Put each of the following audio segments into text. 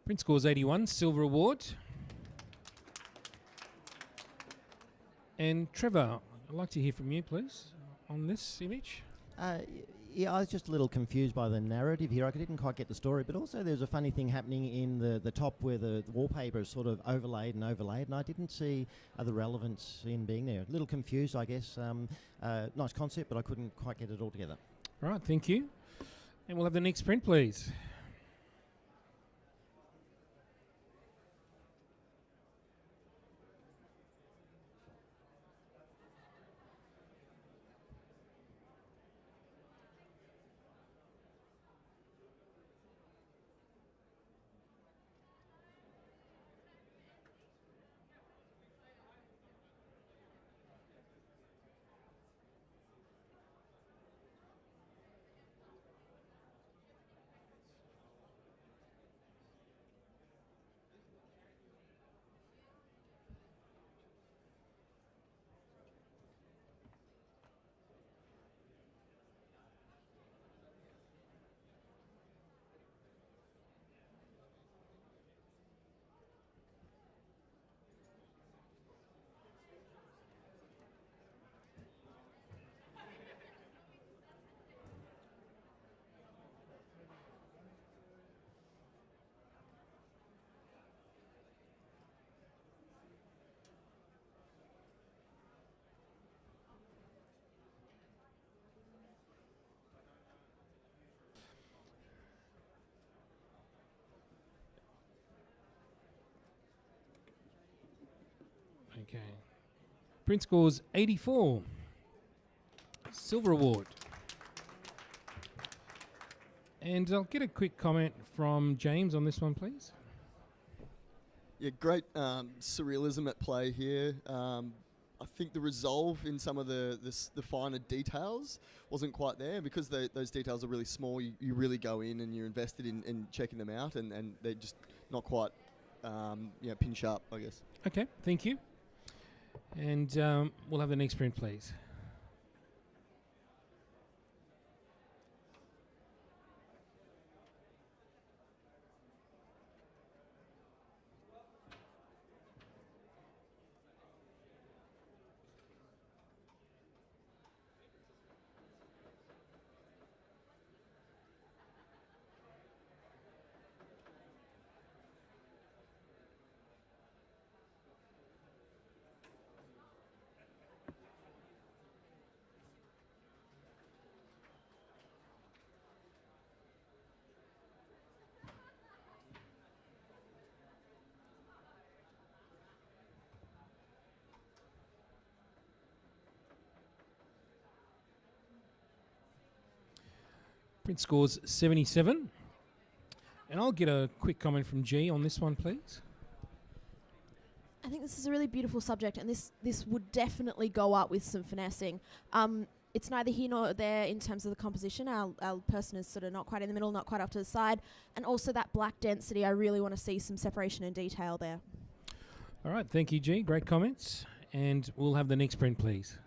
Print scores 81, silver award. And Trevor, I'd like to hear from you, please, on this image. Yeah, I was just a little confused by the narrative here. I didn't quite get the story, but also there's a funny thing happening in the top where the wallpaper is sort of overlaid, and I didn't see the relevance in being there. A little confused, I guess. Nice concept, but I couldn't quite get it all together. All right, thank you. And we'll have the next print, please. Okay. Print scores 84. Silver award. And I'll get a quick comment from James on this one, please. Yeah, great surrealism at play here. I think the resolve in some of the finer details wasn't quite there, because those details are really small. You really go in and you're invested in checking them out, and they're just not quite pin sharp, I guess. Okay, thank you. And we'll have the next print, please. Print scores 77. And I'll get a quick comment from G on this one, please. I think this is a really beautiful subject, and this would definitely go up with some finessing. It's neither here nor there in terms of the composition. Our person is sort of not quite in the middle, not quite off to the side. And also that black density, I really want to see some separation and detail there. All right, thank you, G. Great comments. And we'll have the next print, please.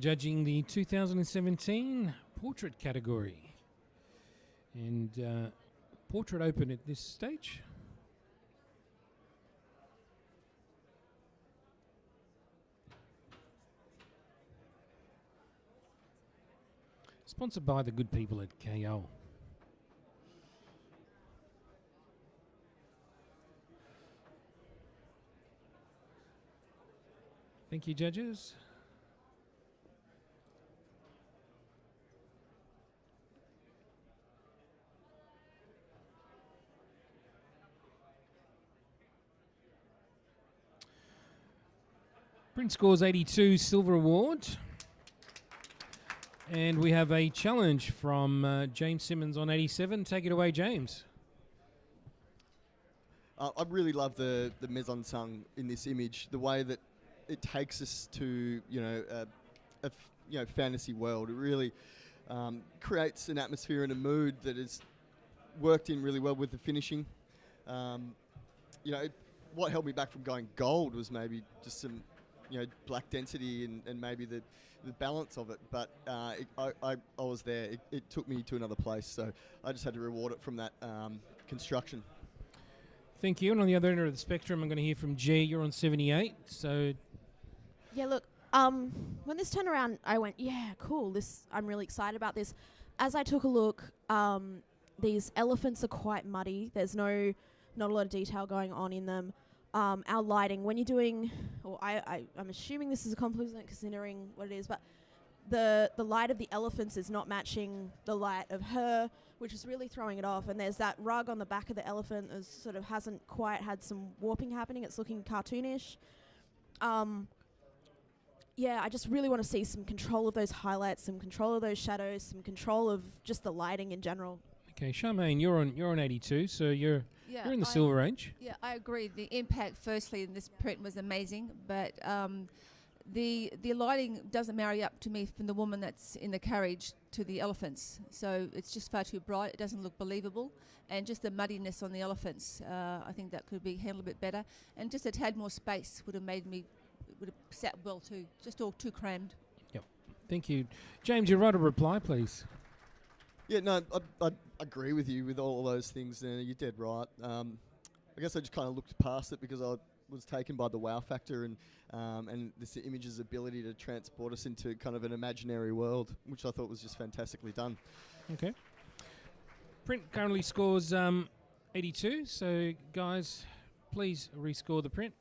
Judging the 2017 portrait category. And portrait open at this stage. Sponsored by the good people at KO. Thank you, judges. Print scores 82, silver award. And we have a challenge from James Simmons on 87. Take it away, James. I really love the mise en scène in this image, the way that it takes us to fantasy world. It really creates an atmosphere and a mood that is worked in really well with the finishing. What held me back from going gold was maybe just some black density and maybe the balance of it. But I was there. It took me to another place, so I just had to reward it from that construction. Thank you. And on the other end of the spectrum, I'm going to hear from G. You're on 78. So Yeah, look, when this turned around, I went, yeah, cool. I'm really excited about this. As I took a look, these elephants are quite muddy. There's not a lot of detail going on in them. Our lighting, when you're doing, I'm assuming this is a composite considering what it is, but the light of the elephants is not matching the light of her, which is really throwing it off. And there's that rug on the back of the elephant that sort of hasn't quite had some warping happening. It's looking cartoonish. Yeah, I just really want to see some control of those highlights, some control of those shadows, some control of just the lighting in general. Okay, Charmaine, you're on 82, so you're in the silver range. Yeah, I agree. The impact, firstly, in this print was amazing, but the lighting doesn't marry up to me from the woman that's in the carriage to the elephants. So it's just far too bright. It doesn't look believable, and just the muddiness on the elephants. I think that could be handled a bit better, and just a tad more space would have sat well too. Just all too crammed. Yep. Thank you, James. You're right. A reply, please. Yeah, no, I agree with you with all those things. You're dead right. I guess I just kind of looked past it because I was taken by the wow factor and this image's ability to transport us into kind of an imaginary world, which I thought was just fantastically done. Okay. Print currently scores 82. So, guys, please rescore the print.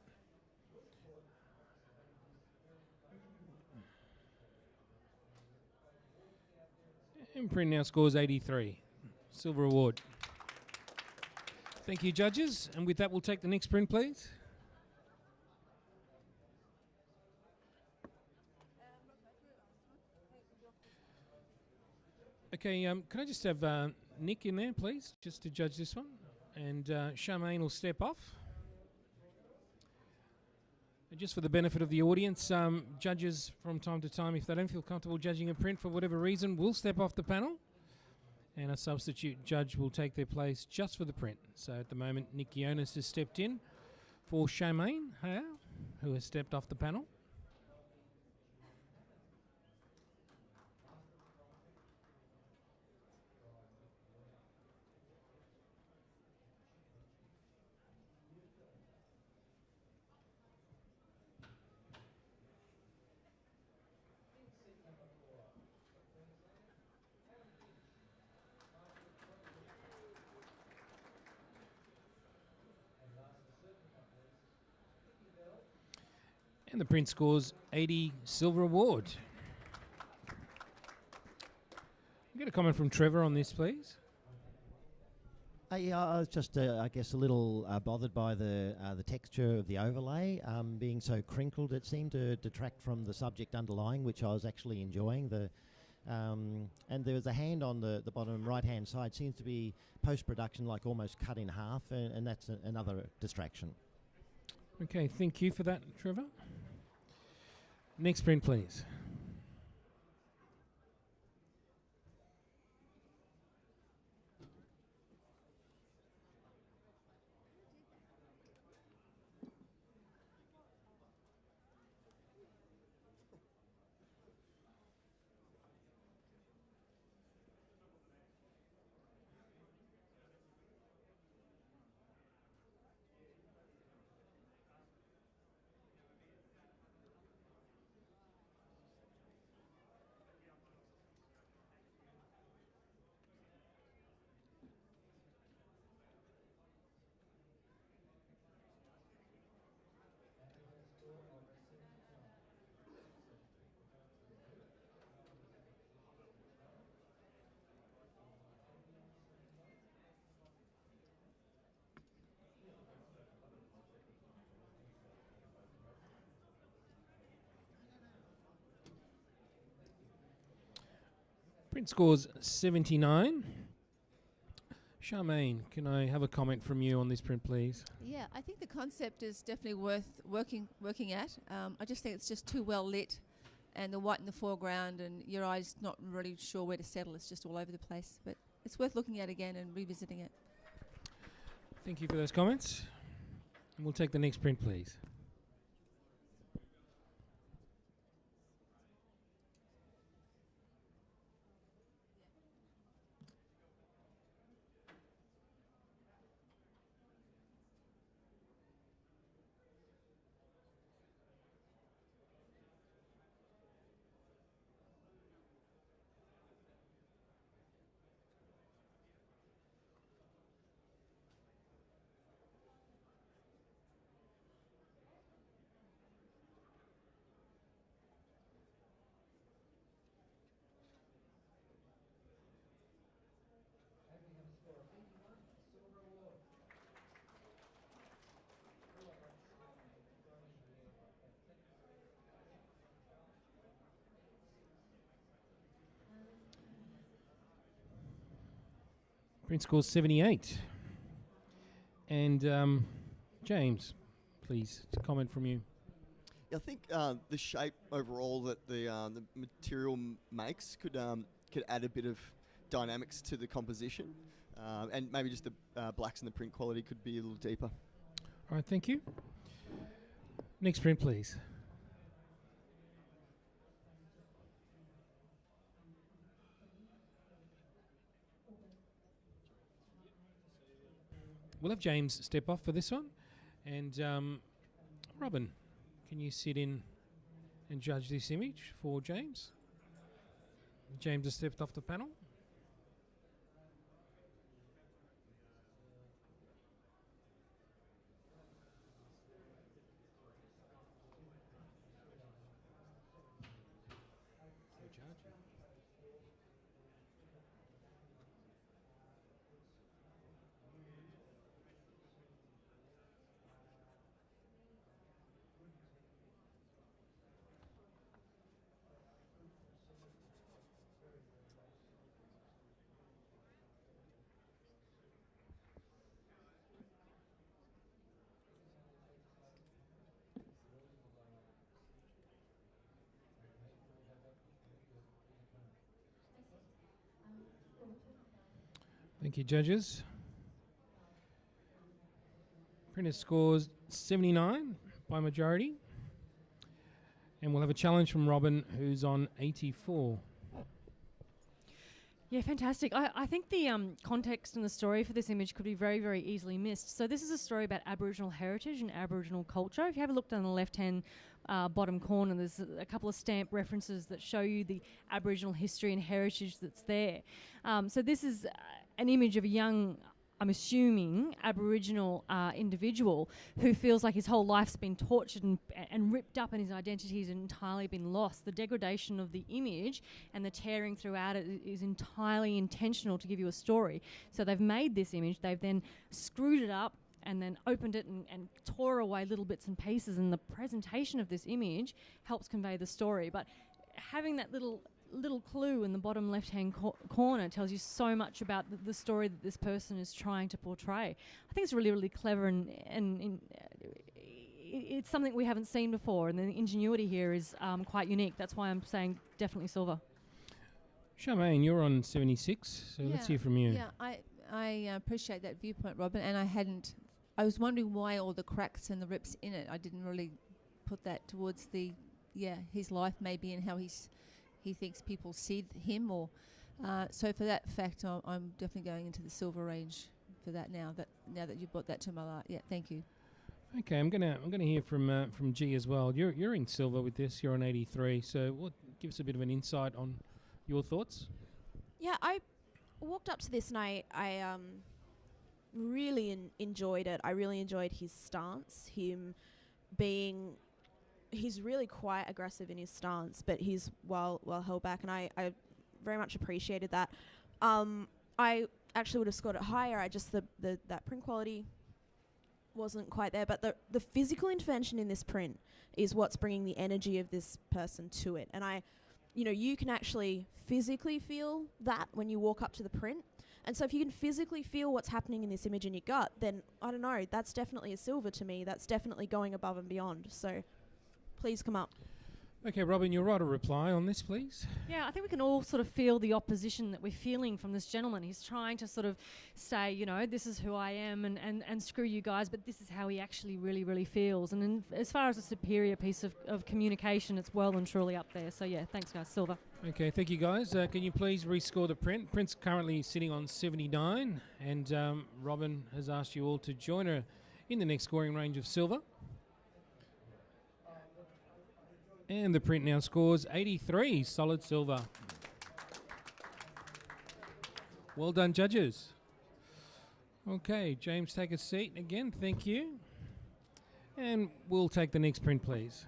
And print now scores 83. Silver award. Thank you, judges. And with that, we'll take the next print, please. Okay, can I just have Nick in there, please, just to judge this one? And Charmaine will step off. And just for the benefit of the audience, judges from time to time, if they don't feel comfortable judging a print for whatever reason, will step off the panel. And a substitute judge will take their place just for the print. So at the moment, Nick Yonas has stepped in for Charmaine Hale, who has stepped off the panel. And the print scores 80 silver award. Get a comment from Trevor on this, please. Yeah, I was just, I guess, a little bothered by the texture of the overlay being so crinkled. It seemed to detract from the subject underlying, which I was actually enjoying. And there was a hand on the bottom right-hand side. Seems to be post-production, like almost cut in half, and that's another distraction. Okay, thank you for that, Trevor. Next print, please. Print scores 79. Charmaine, can I have a comment from you on this print, please? Yeah, I think the concept is definitely worth working at. I just think it's just too well lit, and the white in the foreground, and your eyes not really sure where to settle. It's just all over the place, but it's worth looking at again and revisiting it. Thank you for those comments. And we'll take the next print, please. Print scores 78. And James, please, a comment from you. Yeah, I think the shape overall that the material makes could add a bit of dynamics to the composition, and maybe just the blacks and the print quality could be a little deeper. All right, thank you. Next print, please. We'll have James step off for this one. And Robin, can you sit in and judge this image for James? James has stepped off the panel. Thank you, judges. Printer scores 79 by majority. And we'll have a challenge from Robin, who's on 84. Yeah, fantastic. I think the context and the story for this image could be very, very easily missed. So this is a story about Aboriginal heritage and Aboriginal culture. If you have a look down the left-hand bottom corner, there's a couple of stamp references that show you the Aboriginal history and heritage that's there. So this is an image of a young, I'm assuming, Aboriginal individual who feels like his whole life's been tortured and ripped up, and his identity has entirely been lost. The degradation of the image and the tearing throughout it is entirely intentional to give you a story. So they've made this image, they've then screwed it up and then opened it and tore away little bits and pieces, and the presentation of this image helps convey the story. But having that little clue in the bottom left-hand corner tells you so much about the story that this person is trying to portray. I think it's really, really clever, and it's something we haven't seen before, and the ingenuity here is quite unique. That's why I'm saying definitely silver. Charmaine, you're on 76, so let's hear from you. Yeah, I appreciate that viewpoint, Robin, and I was wondering why all the cracks and the rips in it. I didn't really put that towards his life maybe, and how he thinks people see him, or so for that fact, I'm definitely going into the silver range for that now that you brought that to my light. Yeah, thank you. Okay, I'm gonna hear from G as well. You're in silver with this. You're on 83. So give us a bit of an insight on your thoughts. Yeah, I walked up to this and I really enjoyed it. I really enjoyed his stance, he's really quite aggressive in his stance, but he's well held back, and I very much appreciated that. I actually would have scored it higher. That print quality wasn't quite there, but the physical intervention in this print is what's bringing the energy of this person to it. And you can actually physically feel that when you walk up to the print. And so if you can physically feel what's happening in this image in your gut, then I don't know, that's definitely a silver to me. That's definitely going above and beyond. So please come up. Okay, Robin, you'll write a reply on this, please. Yeah, I think we can all sort of feel the opposition that we're feeling from this gentleman. He's trying to sort of say, you know, this is who I am and screw you guys, but this is how he actually really, really feels. And as far as a superior piece of communication, it's well and truly up there. So, yeah, thanks, guys. Silver. Okay, thank you, guys. Can you please rescore the print? Print's currently sitting on 79, and Robin has asked you all to join her in the next scoring range of silver. And the print now scores 83, solid silver. Well done, judges. Okay, James, take a seat again. Thank you. And we'll take the next print, please.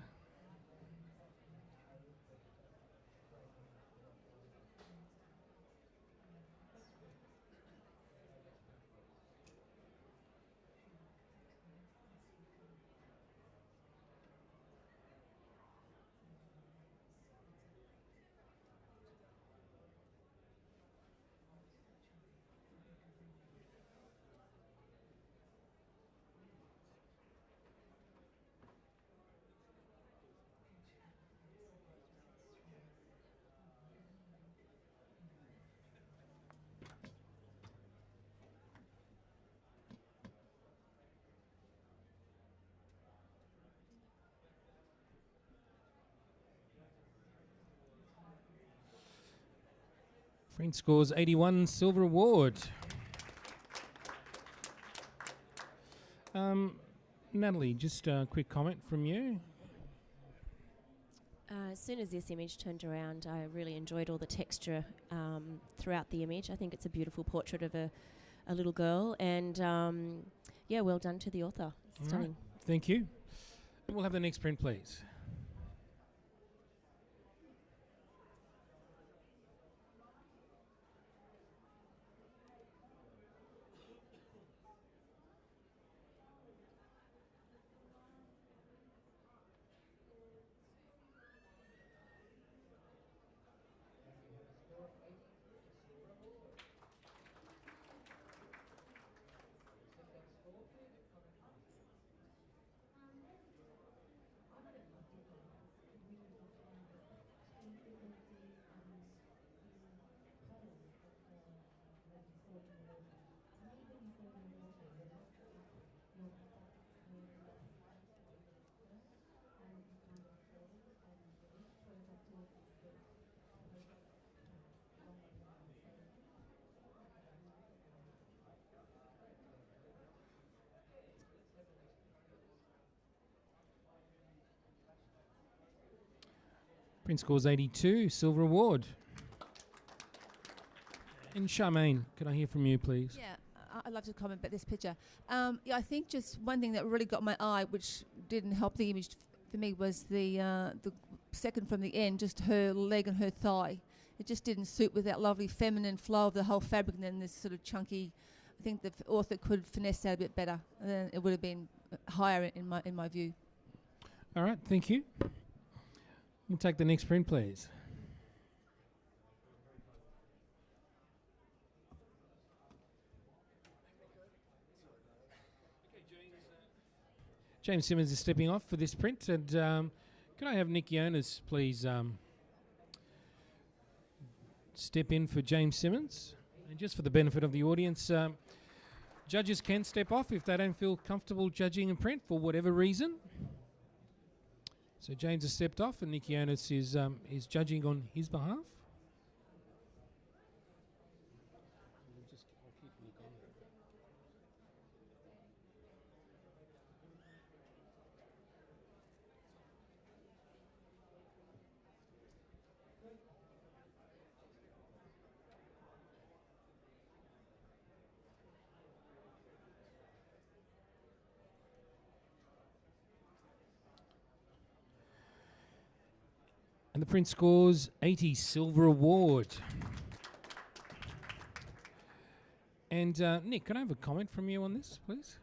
Print scores 81, silver award. Natalie, just a quick comment from you. As soon as this image turned around, I really enjoyed all the texture throughout the image. I think it's a beautiful portrait of a little girl, and yeah, well done to the author. Stunning. Right. Thank you. And we'll have the next print, please. Print scores 82, silver award. And Charmaine, can I hear from you, please? Yeah, I'd love to comment about this picture. Yeah, I think just one thing that really got my eye, which didn't help the image for me, was the second from the end, just her leg and her thigh. It just didn't suit with that lovely feminine flow of the whole fabric, and then this sort of chunky. I think the author could finesse that a bit better. Then it would have been higher in my view. All right, thank you. We'll take the next print, please. James Simmons is stepping off for this print, and can I have Nick Jonas please step in for James Simmons? And just for the benefit of the audience, judges can step off if they don't feel comfortable judging in print for whatever reason. So James has stepped off, and Nick Jonas is judging on his behalf. And the print scores 80, silver award. And Nick, can I have a comment from you on this, please?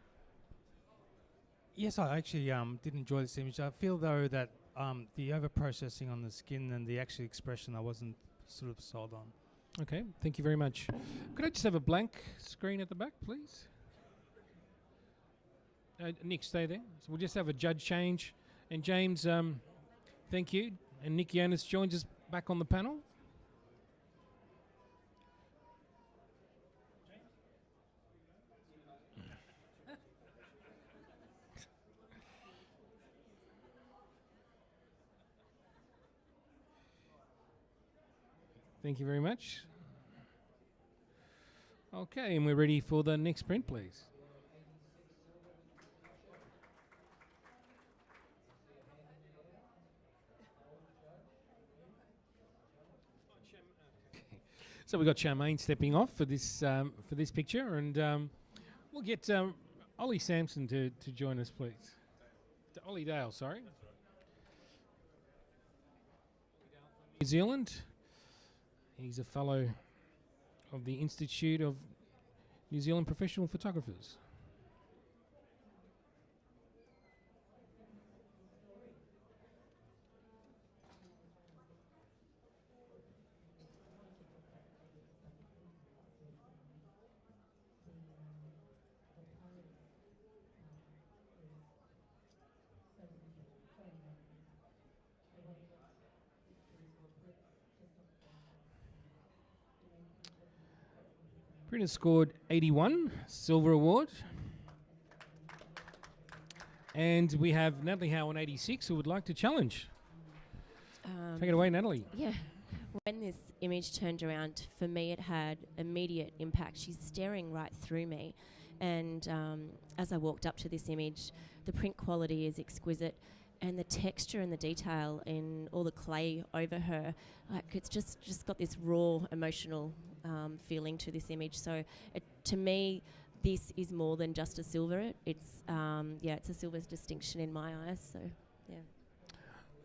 Yes, I actually did enjoy this image. I feel, though, that the over-processing on the skin and the actual expression I wasn't sort of sold on. Okay, thank you very much. Could I just have a blank screen at the back, please? Nick, stay there. So we'll just have a judge change. And James, thank you. And Nick Yonis joins us back on the panel. Thank you very much. Okay, and we're ready for the next print, please. So we've got Charmaine stepping off for this picture, and we'll get Ollie Sampson to join us, please. Ollie Dale, sorry. New Zealand. He's a fellow of the Institute of New Zealand Professional Photographers. Print scored 81, silver award. And we have Natalie Howe on 86 who would like to challenge. Take it away, Natalie. Yeah. When this image turned around, for me it had immediate impact. She's staring right through me. And as I walked up to this image, the print quality is exquisite. And the texture and the detail in all the clay over her, like it's just got this raw emotional feeling to this image. So to me, this is more than just a silver. It's it's a silver's distinction in my eyes. So yeah.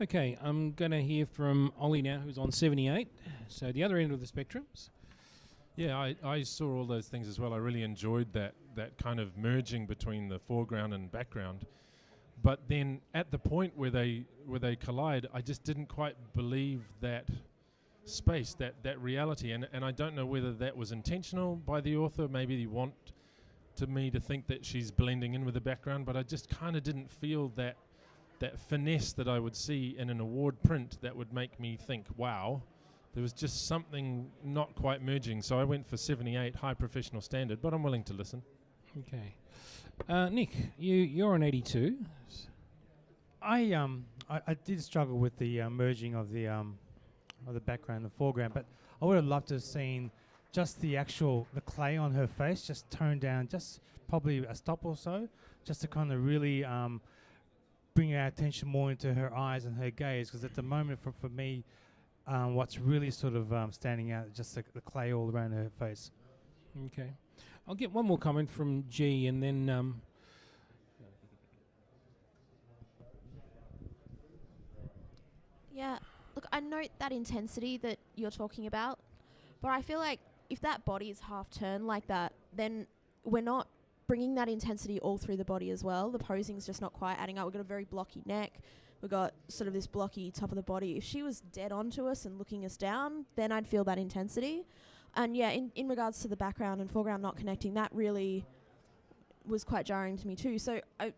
Okay, I'm going to hear from Ollie now, who's on 78. So the other end of the spectrums. Yeah, I saw all those things as well. I really enjoyed that kind of merging between the foreground and background. But then at the point where they collide, I just didn't quite believe that space, that reality. And I don't know whether that was intentional by the author. Maybe they want me to think that she's blending in with the background, but I just kind of didn't feel that finesse that I would see in an award print that would make me think, wow, there was just something not quite merging. So I went for 78, high professional standard, but I'm willing to listen. Okay. Nick, you're on 82. I did struggle with the merging of the background and the foreground, but I would have loved to have seen just the clay on her face just toned down, just probably a stop or so, just to kind of really bring our attention more into her eyes and her gaze, because at the moment for me, what's really sort of standing out is just the clay all around her face. Okay. I'll get one more comment from G, and then Yeah, look, I note that intensity that you're talking about, but I feel like if that body is half turned like that, then we're not bringing that intensity all through the body as well. The posing's just not quite adding up. We've got a very blocky neck. We've got sort of this blocky top of the body. If she was dead onto us and looking us down, then I'd feel that intensity. And yeah, in regards to the background and foreground not connecting, that really was quite jarring to me too. So, I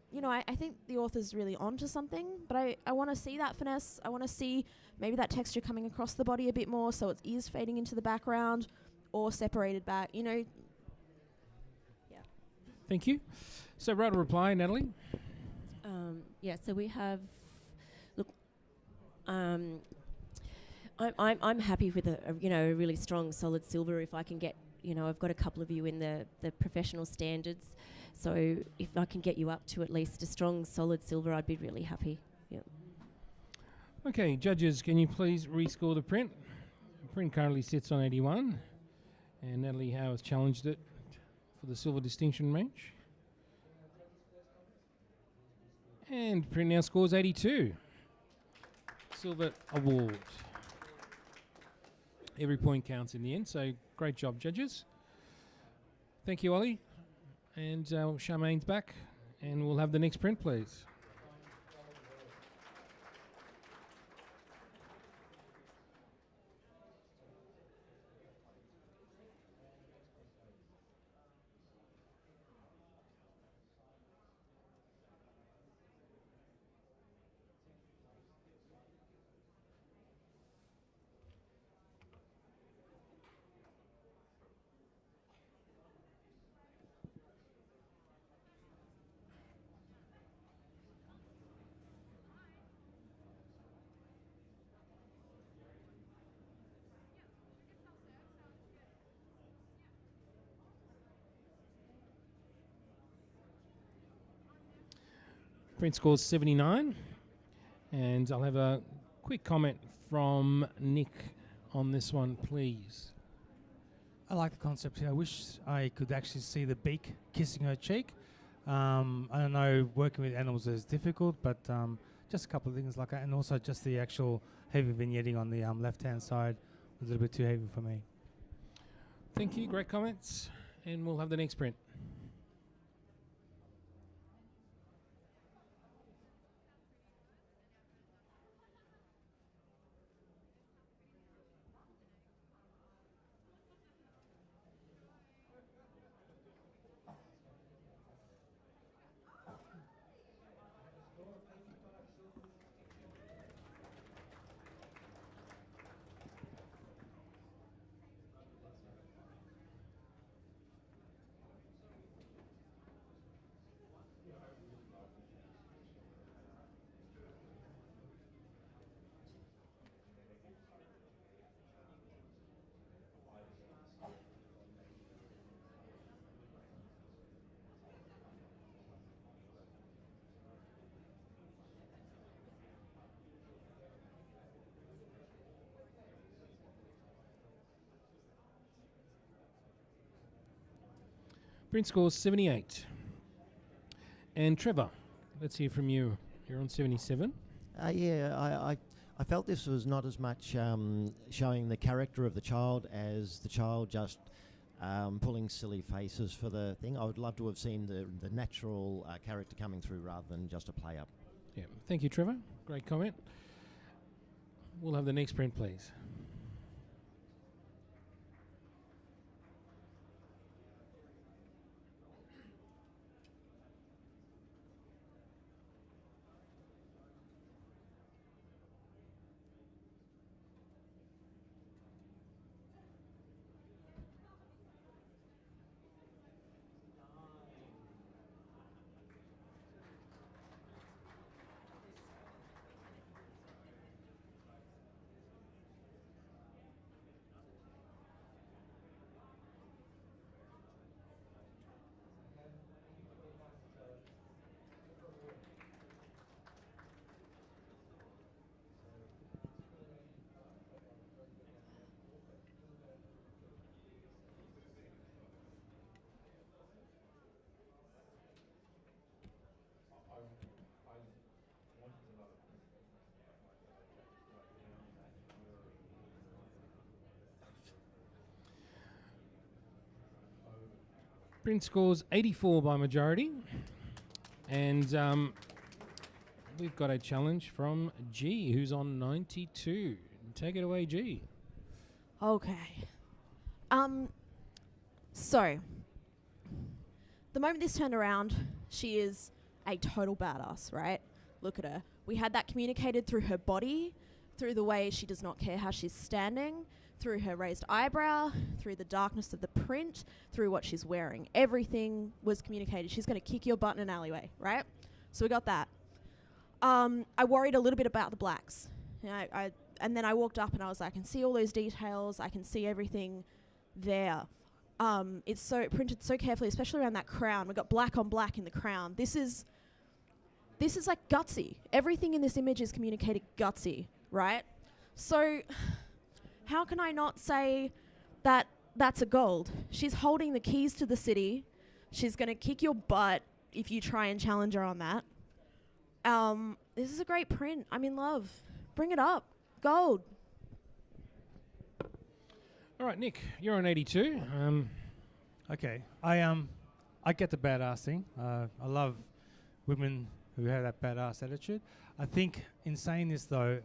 think the author's really onto something, but I want to see that finesse. I want to see maybe that texture coming across the body a bit more, so it is fading into the background or separated back, Yeah. Thank you. So write a reply, Natalie. So we have, look, I'm happy with a really strong solid silver. If I can get, I've got a couple of you in the professional standards, so if I can get you up to at least a strong solid silver, I'd be really happy. Yeah. Okay, judges, can you please rescore the print? The print currently sits on 81, and Natalie Howe has challenged it for the silver distinction range. And print now scores 82. Silver award. Every point counts in the end, so great job, judges. Thank you, Ollie. And Charmaine's back, and we'll have the next print, please. Print scores 79. And I'll have a quick comment from Nick on this one, please. I like the concept here. I wish I could actually see the beak kissing her cheek. I don't know, working with animals is difficult, but just a couple of things like that. And also just the actual heavy vignetting on the left-hand side was a little bit too heavy for me. Thank you. Great comments. And we'll have the next print. Print scores 78. And Trevor, let's hear from you. You're on 77. I felt this was not as much showing the character of the child as the child just pulling silly faces for the thing. I would love to have seen the natural character coming through rather than just a play-up. Yeah, thank you, Trevor. Great comment. We'll have the next print, please. Print scores 84 by majority. And we've got a challenge from G, who's on 92. Take it away, G. Okay. So, the moment this turned around, she is a total badass, right? Look at her. We had that communicated through her body, through the way she does not care how she's standing, through her raised eyebrow, through the darkness of the print, through what she's wearing. Everything was communicated. She's going to kick your butt in an alleyway, right? So we got that. I worried a little bit about the blacks. You know, and then I walked up and I was like, I can see all those details. I can see everything there. It's so printed so carefully, especially around that crown. We've got black on black in the crown. This is like gutsy. Everything in this image is communicated gutsy, right? So how can I not say that that's a gold? She's holding the keys to the city. She's going to kick your butt if you try and challenge her on that. This is a great print. I'm in love. Bring it up. Gold. All right, Nick, you're on 82. Okay, I get the badass thing. I love women who have that badass attitude. I think in saying this though,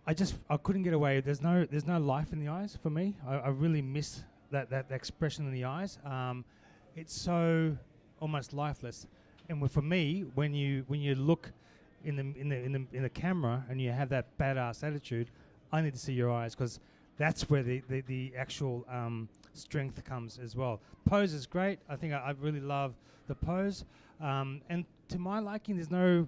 I couldn't get away. There's no life in the eyes for me. I really miss that expression in the eyes. It's so almost lifeless. And for me, when you look in the camera and you have that badass attitude, I need to see your eyes because that's where the actual strength comes as well. Pose is great. I think I really love the pose. And to my liking, there's no,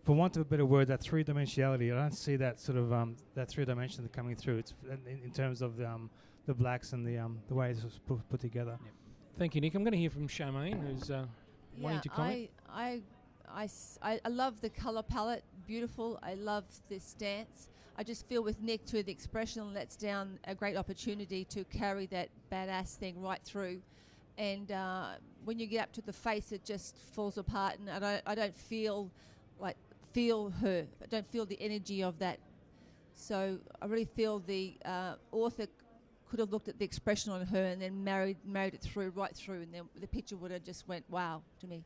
for want of a better word, that three-dimensionality. I don't see that sort of that three-dimension coming through. It's in terms of the blacks and the way it's put together. Yep. Thank you, Nick. I'm going to hear from Charmaine, who's wanting to comment. I I love the colour palette, beautiful. I love the stance. I just feel with Nick too, the expression lets down a great opportunity to carry that badass thing right through. And when you get up to the face, it just falls apart, and I don't feel her. I don't feel the energy of that. So I really feel the author could have looked at the expression on her and then married it through, right through, and then the picture would have just went wow to me.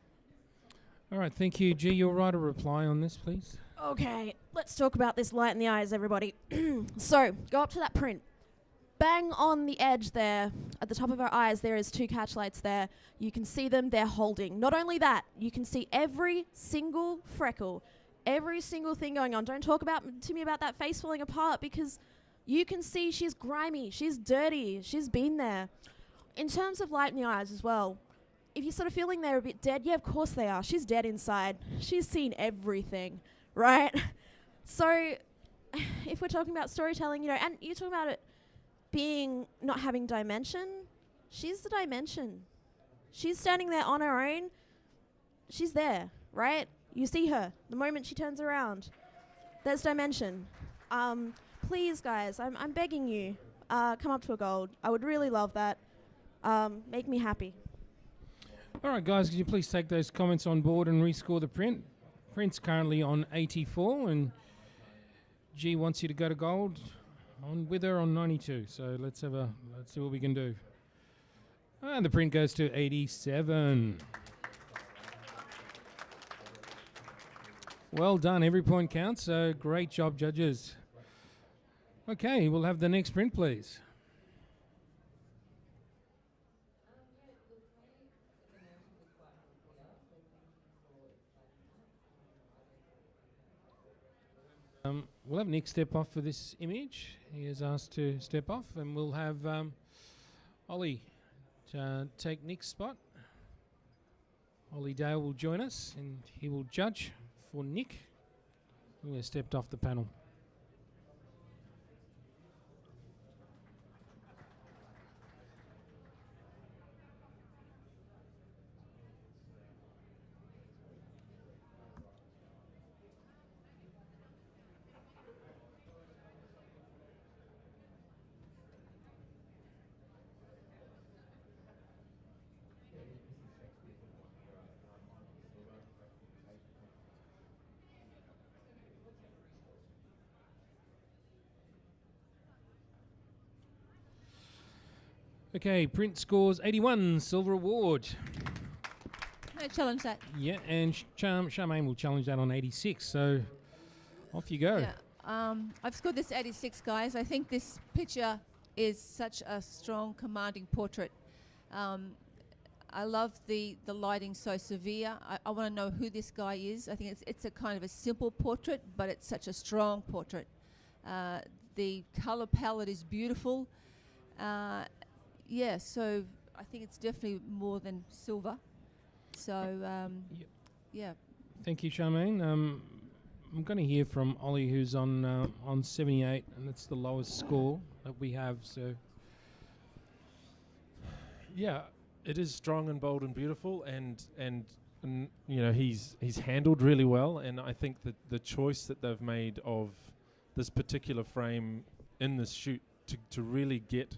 All right, thank you. G, you'll write a reply on this, please. Okay, let's talk about this light in the eyes, everybody. So, go up to that print. Bang on the edge there, at the top of her eyes, there is 2 catch lights there. You can see them, they're holding. Not only that, you can see every single freckle, every single thing going on. Don't talk to me about that face falling apart, because you can see she's grimy, she's dirty, she's been there. In terms of light in the eyes as well, if you're sort of feeling they're a bit dead, yeah, of course they are. She's dead inside. She's seen everything, right? So if we're talking about storytelling, and you're talking about it being not having dimension, she's the dimension. She's standing there on her own. She's there, right? You see her the moment she turns around. There's dimension. Please, guys, I'm begging you, come up to a gold. I would really love that. Make me happy. All right, guys, could you please take those comments on board and rescore the print? Print's currently on 84, and G wants you to go to gold on with her on 92. So let's see what we can do. And the print goes to 87. Well done. Every point counts. So great job, judges. Okay, we'll have the next print, please. We'll have Nick step off for this image. He has asked to step off, and we'll have Ollie take Nick's spot. Ollie Dale will join us, and he will judge for Nick, who has stepped off the panel. Okay, print scores 81, silver award. I challenge that. Yeah, and Charmaine will challenge that on 86, so off you go. Yeah, I've scored this 86, guys. I think this picture is such a strong, commanding portrait. I love the lighting so severe. I want to know who this guy is. I think it's a kind of a simple portrait, but it's such a strong portrait. The color palette is beautiful. Yeah, so I think it's definitely more than silver. So, yeah. Thank you, Charmaine. I'm going to hear from Ollie, who's on 78, and it's the lowest score that we have. So, yeah, it is strong and bold and beautiful, and he's handled really well. And I think that the choice that they've made of this particular frame in this shoot to really get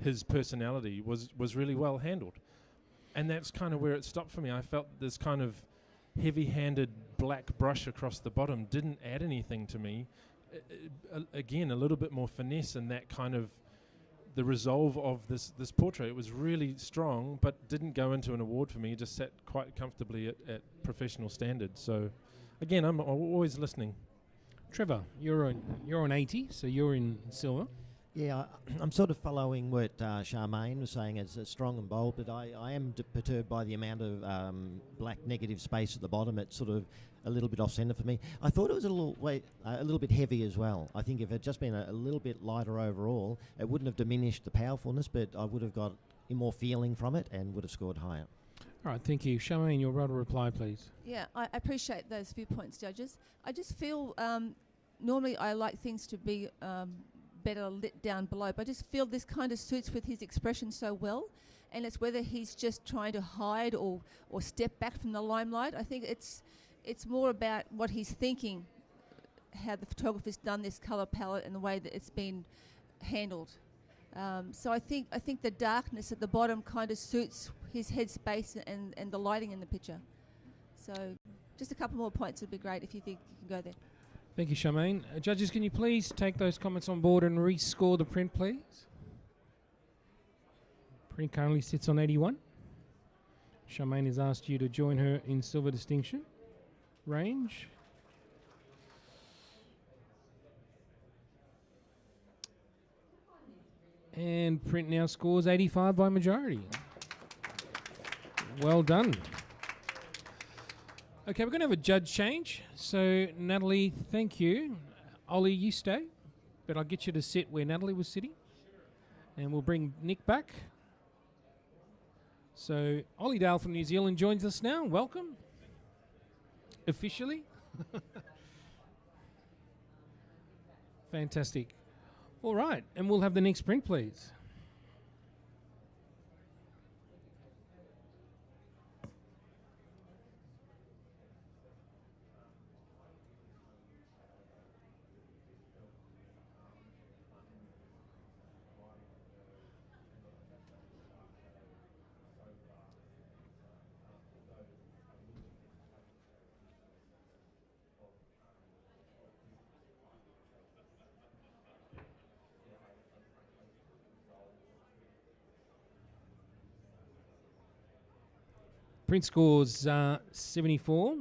his personality was really well handled. And that's kind of where it stopped for me. I felt this kind of heavy-handed black brush across the bottom didn't add anything to me. Again, a little bit more finesse in that kind of the resolve of this portrait. It was really strong, but didn't go into an award for me. It just sat quite comfortably at professional standards. So, again, I'm always listening. Trevor, you're on 80, so you're in silver. Yeah, I'm sort of following what Charmaine was saying as strong and bold, but I am perturbed by the amount of black negative space at the bottom. It's sort of a little bit off-centre for me. I thought it was a little bit heavy as well. I think if it had just been a little bit lighter overall, it wouldn't have diminished the powerfulness, but I would have got more feeling from it and would have scored higher. All right, thank you. Charmaine, your right to reply, please. Yeah, I appreciate those viewpoints, judges. I just feel normally I like things to be better lit down below, but I just feel this kind of suits with his expression so well, and it's whether he's just trying to hide or step back from the limelight. I think it's It's more about what he's thinking, how the photographer's done this colour palette and the way that it's been handled. So I think the darkness at the bottom kind of suits his headspace and the lighting in the picture. So just a couple more points would be great if you think you can go there. Thank you, Charmaine. Judges, can you please take those comments on board and rescore the print, please? Print currently sits on 81. Charmaine has asked you to join her in silver distinction range. And print now scores 85 by majority. Well done. Okay, we're going to have a judge change. So, Natalie, thank you. Ollie, you stay, but I'll get you to sit where Natalie was sitting. And we'll bring Nick back. So, Ollie Dale from New Zealand joins us now. Welcome. Officially. Fantastic. All right, and we'll have the next print, please. Print scores 74.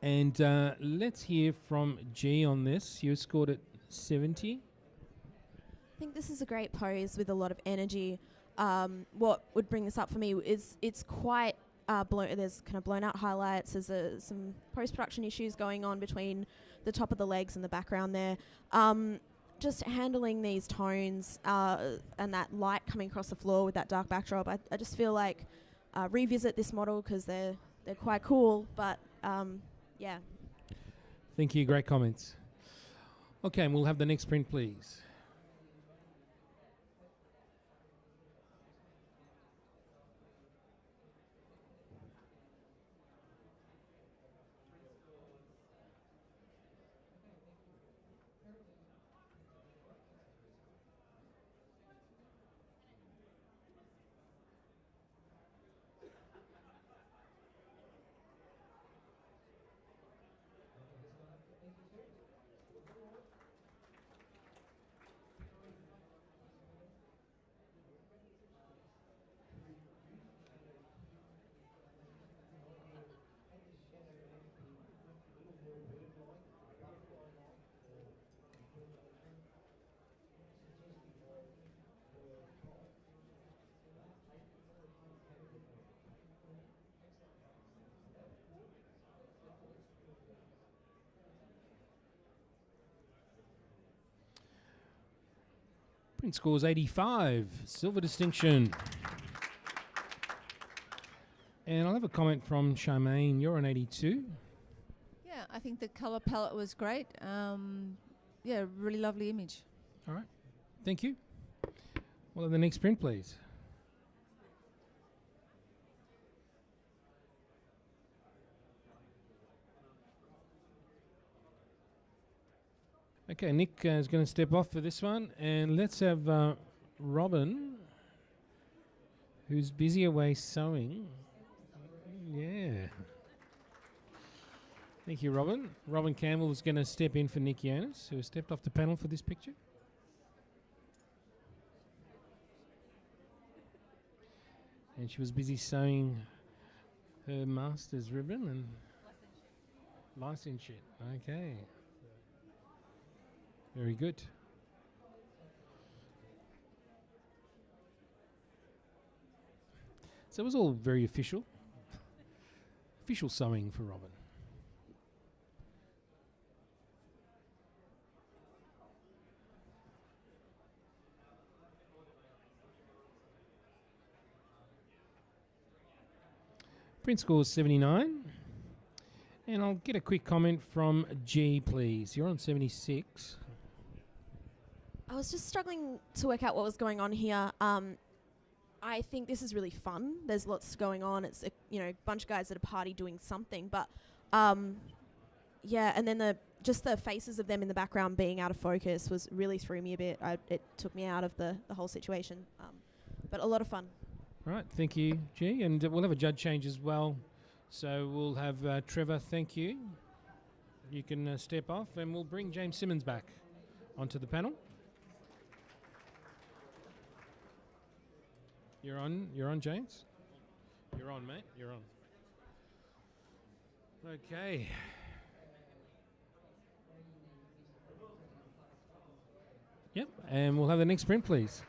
And let's hear from G on this. You scored at 70. I think this is a great pose with a lot of energy. What would bring this up for me is it's quite there's kind of blown out highlights. There's some post-production issues going on between the top of the legs and the background there. Just handling these tones and that light coming across the floor with that dark backdrop, I just feel like revisit this model because they're quite cool, but yeah. Thank you, great comments. Okay, and we'll have the next print, please. Print scores 85, silver distinction. And I'll have a comment from Charmaine. You're on 82. Yeah, I think the colour palette was great. Yeah, really lovely image. All right, thank you. We'll have the next print, please. Okay, Nick is going to step off for this one, and let's have Robin, who's busy away sewing. Yeah. Thank you, Robin. Robin Campbell is going to step in for Nick Yonis, who has stepped off the panel for this picture. And she was busy sewing her master's ribbon and licensure. Okay. Very good. So it was all very official. Official sewing for Robin. Print scores 79. And I'll get a quick comment from G, please. You're on 76. I was just struggling to work out what was going on here. I think this is really fun. There's lots going on. It's a bunch of guys at a party doing something. But Yeah, and then the faces of them in the background being out of focus was really threw me a bit. It took me out of the whole situation. But a lot of fun. All right, thank you, G. And we'll have a judge change as well. So we'll have Trevor, thank you. You can step off, and we'll bring James Simmons back onto the panel. You're on, James? You're on, mate. You're on. Okay. Yep, and we'll have the next print, please.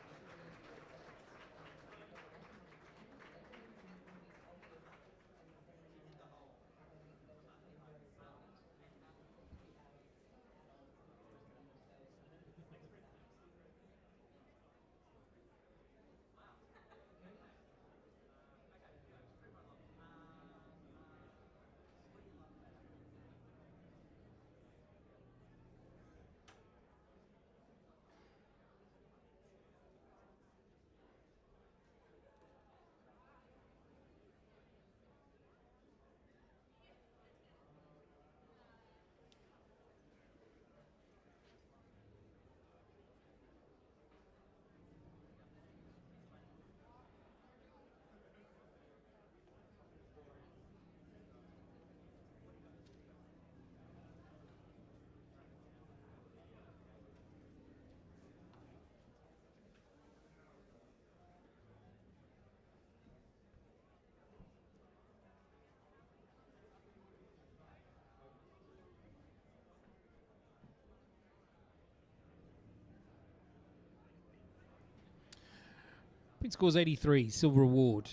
Print scores 83, silver award.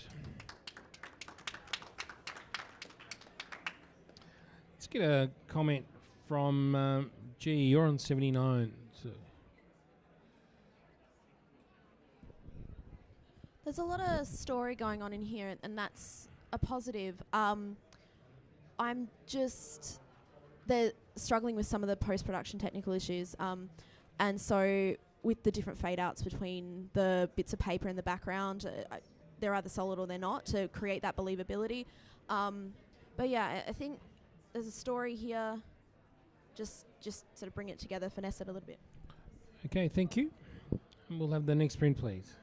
Let's get a comment from G. You're on 79. So. There's a lot of story going on in here, and that's a positive. I'm just they're struggling with some of the post-production technical issues, and so with the different fade-outs between the bits of paper in the background, they're either solid or they're not, to create that believability. But yeah, I think there's a story here. Just sort of bring it together, finesse it a little bit. Okay, thank you. And we'll have the next print, please.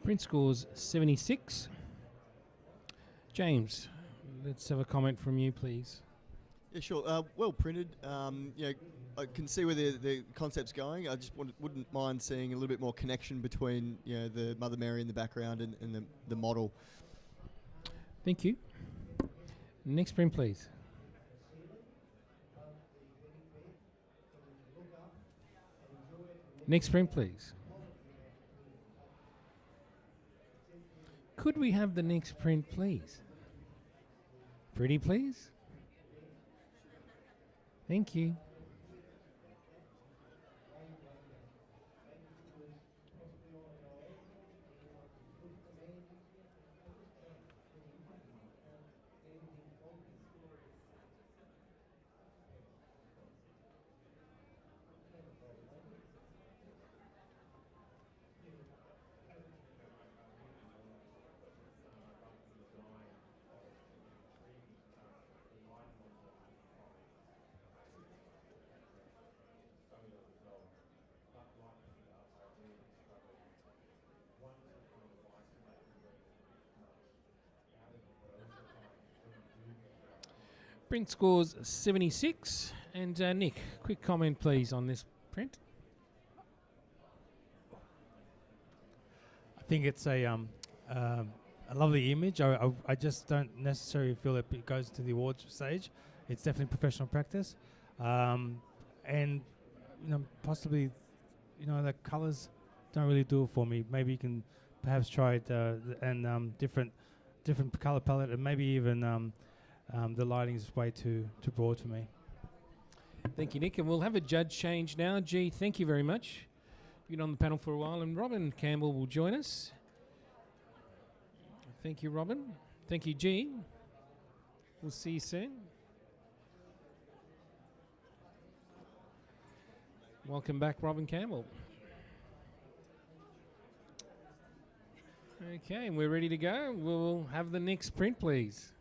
Print scores 76. James, let's have a comment from you, please. Yeah, sure. Well printed. I can see where the concept's going. I just wouldn't mind seeing a little bit more connection between the Mother Mary in the background and the model. Thank you. Next print, please. Next print, please. Could we have the next print, please? Pretty, please. Thank you. Print scores 76. And Nick, quick comment, please, on this print. I think it's a lovely image. I just don't necessarily feel that it goes to the awards stage. It's definitely professional practice. And possibly, the colours don't really do it for me. Maybe you can perhaps try it and different colour palette, and maybe even the lighting is way too broad for me. Thank you, Nick. And we'll have a judge change now. G, thank you very much. You've been on the panel for a while, and Robin Campbell will join us. Thank you, Robin. Thank you, G. We'll see you soon. Welcome back, Robin Campbell. Okay, and we're ready to go. We'll have the next print, please.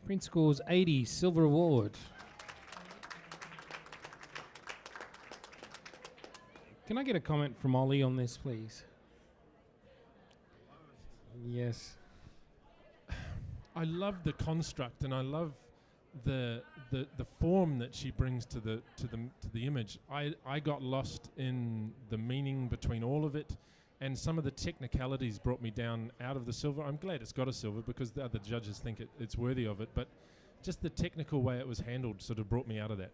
Print scores 80, silver award. Can I get a comment from Ollie on this, please? Yes. I love the construct, and I love the form that she brings to the image. I got lost in the meaning between all of it, and some of the technicalities brought me down out of the silver. I'm glad it's got a silver because the other judges think it's worthy of it, but just the technical way it was handled sort of brought me out of that.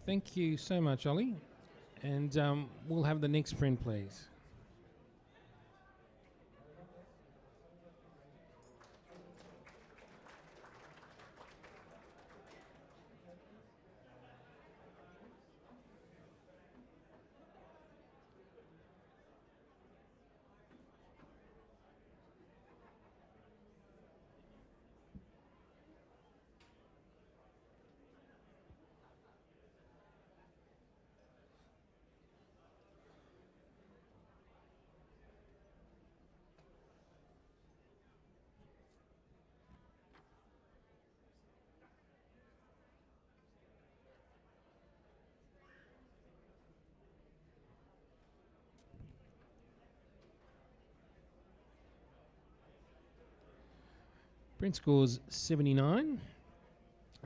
Thank you so much, Ollie. And we'll have the next print, please. Print scores 79.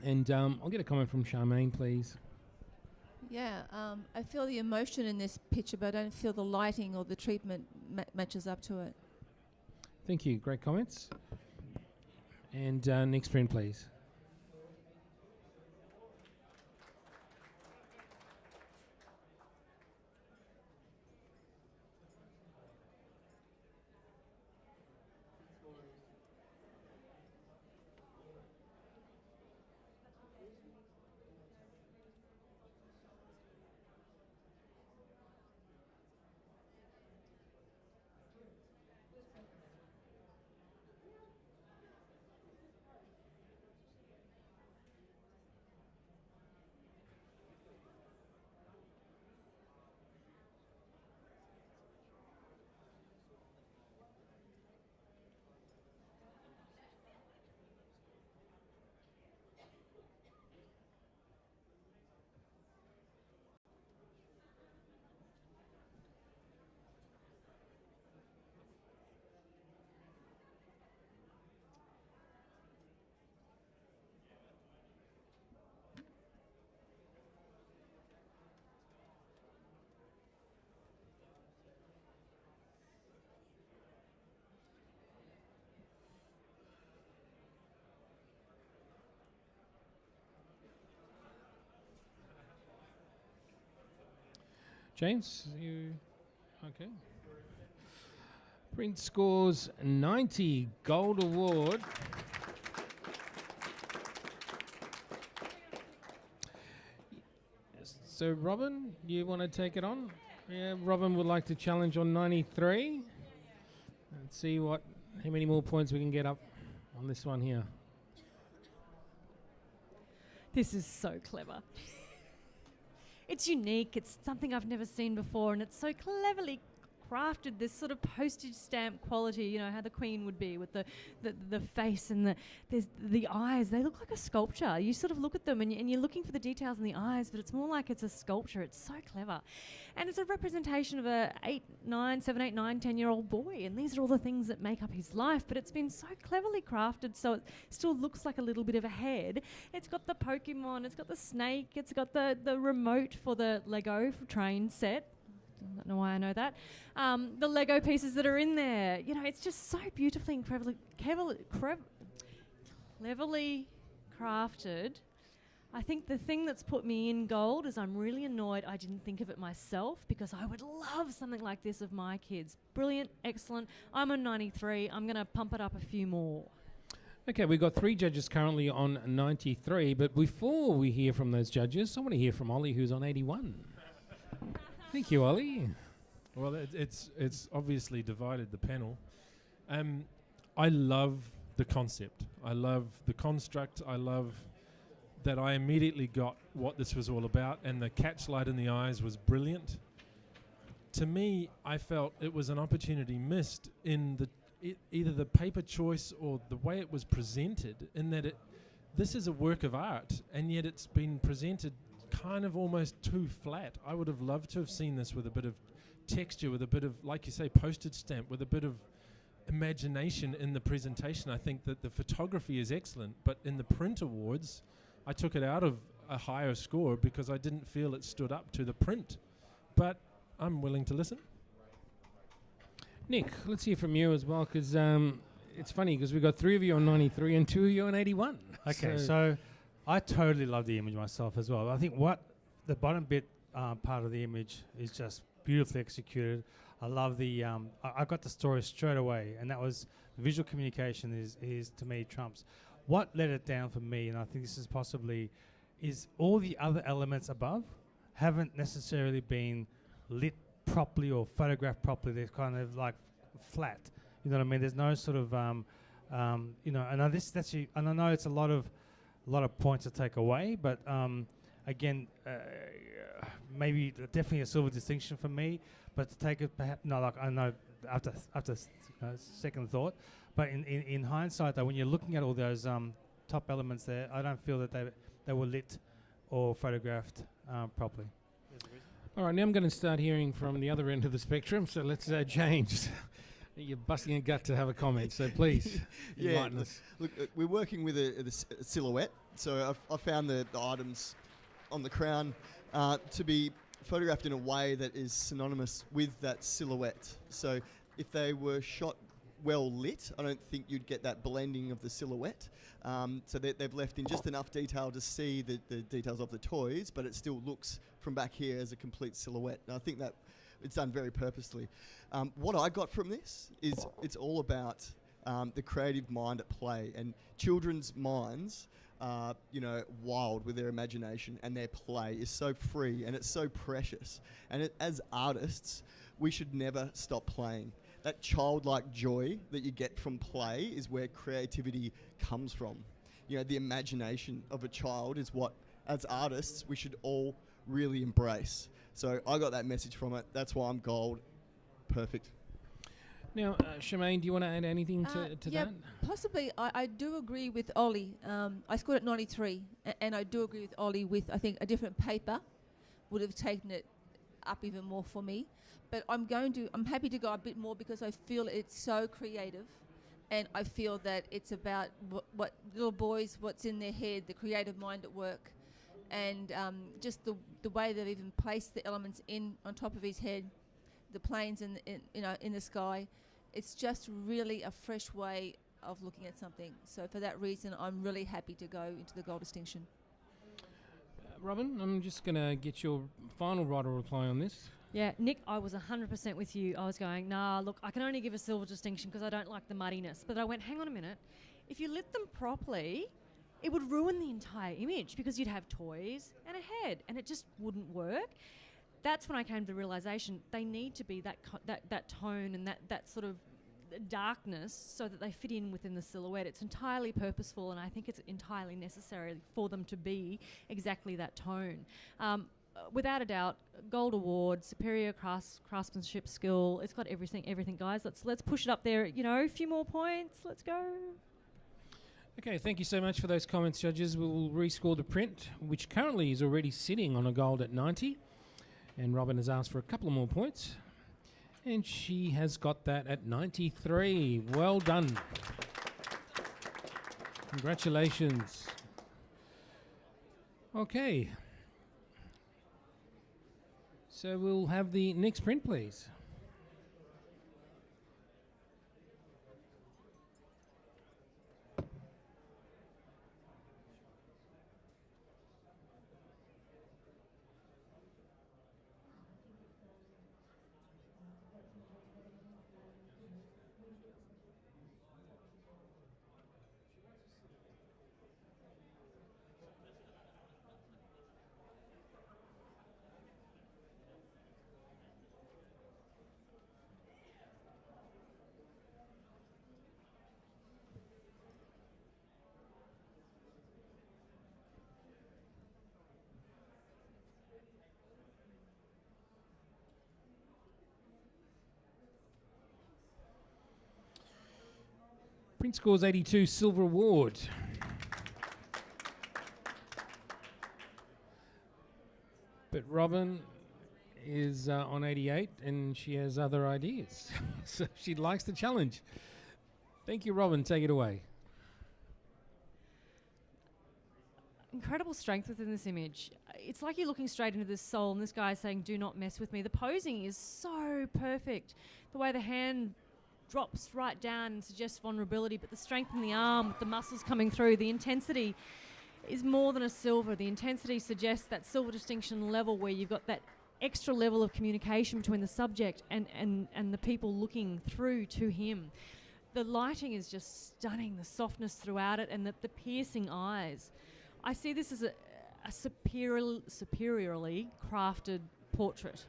And I'll get a comment from Charmaine, please. Yeah, I feel the emotion in this picture, but I don't feel the lighting or the treatment matches up to it. Thank you. Great comments. And next print, please. James, you okay? Print scores 90, gold award. So, Robin, you want to take it on? Yeah, Robin would like to challenge on 93. Let's see how many more points we can get up on this one here. This is so clever. It's unique. It's something I've never seen before, and it's so cleverly crafted, this sort of postage stamp quality, you know, how the Queen would be with the face and the eyes. They look like a sculpture. You sort of look at them and you're looking for the details in the eyes, but it's more like it's a sculpture. It's so clever. And it's a representation of a 7, 8, 9, 10-year-old boy, and these are all the things that make up his life, but it's been so cleverly crafted so it still looks like a little bit of a head. It's got the Pokemon, it's got the snake, it's got the remote for the Lego train set. I don't know why I know that. The Lego pieces that are in there. You know, it's just so beautifully and cleverly crafted. I think the thing that's put me in gold is I'm really annoyed I didn't think of it myself, because I would love something like this of my kids. Brilliant, excellent. I'm on 93. I'm going to pump it up a few more. Okay, we've got 3 judges currently on 93, but before we hear from those judges, I want to hear from Ollie, who's on 81. Thank you, Ollie. Well, it's obviously divided the panel. I love the concept. I love the construct. I love that I immediately got what this was all about, and the catchlight in the eyes was brilliant. To me, I felt it was an opportunity missed in either the paper choice or the way it was presented, in that this is a work of art, and yet it's been presented kind of almost too flat. I would have loved to have seen this with a bit of texture, with a bit of, like you say, postage stamp, with a bit of imagination in the presentation. I think that the photography is excellent, but in the print awards, I took it out of a higher score because I didn't feel it stood up to the print. But I'm willing to listen. Nick, let's hear from you as well, because it's funny because we've got 3 of you on 93 and 2 of you on 81. Okay, so I totally love the image myself as well. I think what the bottom bit part of the image is just beautifully executed. I love the I got the story straight away, and that was visual communication is to me trumps. What let it down for me, and I think this is possibly, is all the other elements above haven't necessarily been lit properly or photographed properly. They're kind of like flat. You know what I mean? There's no sort of you know, and I know it's a lot of points to take away, but again, maybe definitely a silver distinction for me. But to take it, perhaps no, like I know after second thought, but in hindsight, though, when you're looking at all those top elements there, I don't feel that they were lit or photographed properly. All right, now I'm going to start hearing from the other end of the spectrum. So let's James. You're busting a gut to have a comment, so please enlighten us. Look, we're working with a silhouette, so I found the items on the crown to be photographed in a way that is synonymous with that silhouette. So if they were shot well lit, I don't think you'd get that blending of the silhouette. So they've left in just enough detail to see the details of the toys, but it still looks from back here as a complete silhouette. And I think that it's done very purposely. What I got from this is it's all about the creative mind at play, and children's minds are, wild with their imagination, and their play is so free and it's so precious. And as artists, we should never stop playing. That childlike joy that you get from play is where creativity comes from. The imagination of a child is what, as artists, we should all really embrace. So I got that message from it. That's why I'm gold. Perfect. Now, Shemaine, do you want to add anything to that? Possibly. I do agree with Ollie. I scored at 93, and I do agree with Ollie with, I think, a different paper would have taken it up even more for me. But I'm happy to go a bit more because I feel it's so creative, and I feel that it's about what little boys, what's in their head, the creative mind at work, and just the way they've even placed the elements on top of his head, the planes in the sky. It's just really a fresh way of looking at something. So for that reason, I'm really happy to go into the gold distinction. Robin, I'm just going to get your final right or reply on this. Yeah, Nick, I was 100% with you. I was going, nah, look, I can only give a silver distinction because I don't like the muddiness. But I went, hang on a minute. If you lit them properly, it would ruin the entire image because you'd have toys and a head and it just wouldn't work. That's when I came to the realisation they need to be that tone and that sort of darkness so that they fit in within the silhouette. It's entirely purposeful and I think it's entirely necessary for them to be exactly that tone. Without a doubt, gold award, superior craftsmanship skill. It's got everything, guys. Let's push it up there. A few more points. Let's go. Okay, thank you so much for those comments, judges. We will rescore the print, which currently is already sitting on a gold at 90. And Robin has asked for a couple of more points. And she has got that at 93. Well done. Congratulations. Okay. So we'll have the next print, please. Print scores 82, silver award. But Robin is on 88 and she has other ideas. So she likes the challenge. Thank you, Robin. Take it away. Incredible strength within this image. It's like you're looking straight into this soul and this guy saying, do not mess with me. The posing is so perfect. The way the hand drops right down and suggests vulnerability, but the strength in the arm with the muscles coming through, the intensity is more than a silver. The intensity suggests that silver distinction level where you've got that extra level of communication between the subject and the people looking through to him. The lighting is just stunning, the softness throughout it and the piercing eyes. I see this as a superiorly crafted portrait.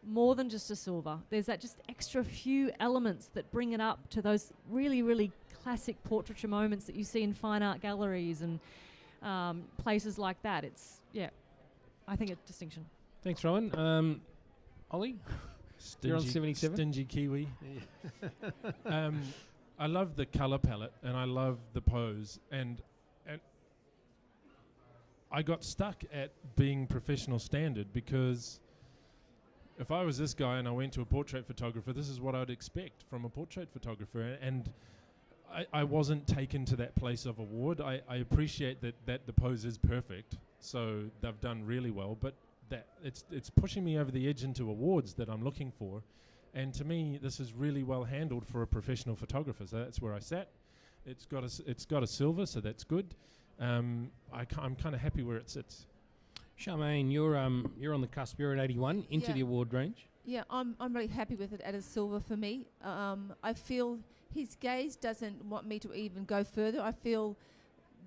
More than just a silver. There's that just extra few elements that bring it up to those really, really classic portraiture moments that you see in fine art galleries and places like that. I think it's distinction. Thanks, Robin. Ollie? You're on 77. Stingy Kiwi. I love the colour palette and I love the pose and I got stuck at being professional standard because if I was this guy and I went to a portrait photographer, this is what I'd expect from a portrait photographer. And I wasn't taken to that place of award. I appreciate that the pose is perfect, so they've done really well. But that it's pushing me over the edge into awards that I'm looking for. And to me, this is really well handled for a professional photographer. So that's where I sat. It's got a silver, so that's good. I'm kind of happy where it sits. Charmaine, you're on the cusp. You're at 81 into the award range. Yeah, I'm really happy with it at a silver for me. I feel his gaze doesn't want me to even go further. I feel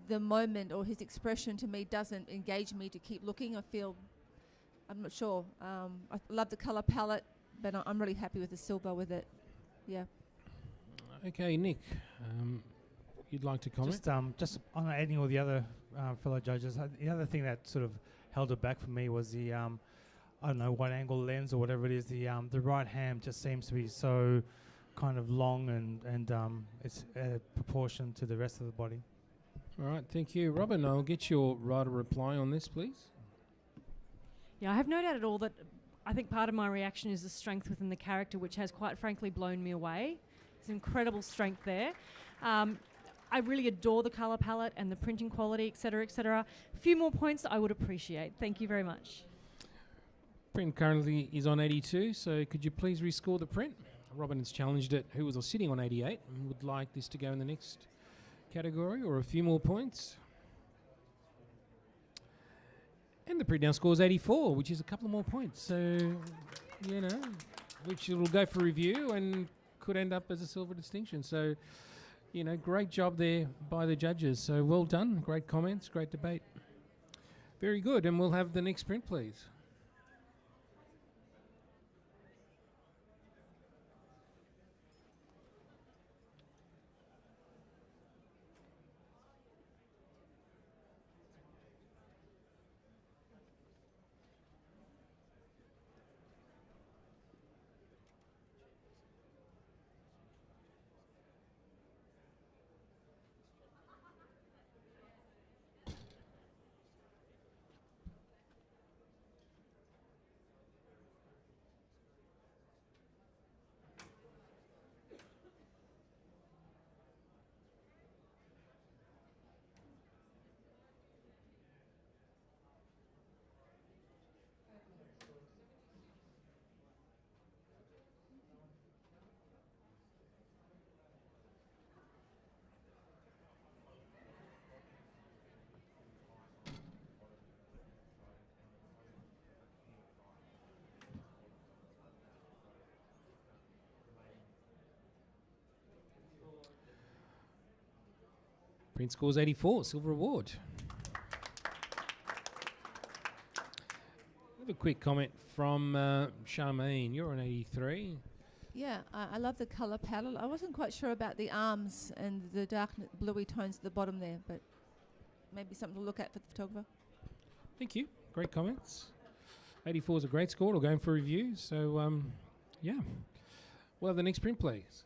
the moment or his expression to me doesn't engage me to keep looking. I'm not sure. I love the colour palette, but I'm really happy with the silver with it. Yeah. Okay, Nick, you'd like to comment? Just on adding all the other fellow judges, the other thing that sort of held it back for me was the I don't know what angle lens or whatever it is. The right hand just seems to be so kind of long and it's proportion to the rest of the body. All right, thank you, Robin. I'll get your writer reply on this, please. Yeah, I have no doubt at all that I think part of my reaction is the strength within the character, which has quite frankly blown me away. There's incredible strength there. I really adore the colour palette and the printing quality, etc., etc. A few more points I would appreciate. Thank you very much. Print currently is on 82, so could you please rescore the print? Robin has challenged it, who was sitting on 88, and would like this to go in the next category, or a few more points. And the print now scores 84, which is a couple of more points. So, you know, which will go for review and could end up as a silver distinction. So, you know, great job there by the judges. So well done. Great comments, great debate. Very good. And we'll have the next print, please. Print scores 84, silver award. I have a quick comment from Charmaine. You're on 83. Yeah, I love the colour palette. I wasn't quite sure about the arms and the dark bluey tones at the bottom there, but maybe something to look at for the photographer. Thank you. Great comments. 84 is a great score. We're going for review. So, yeah. We'll have the next print, please.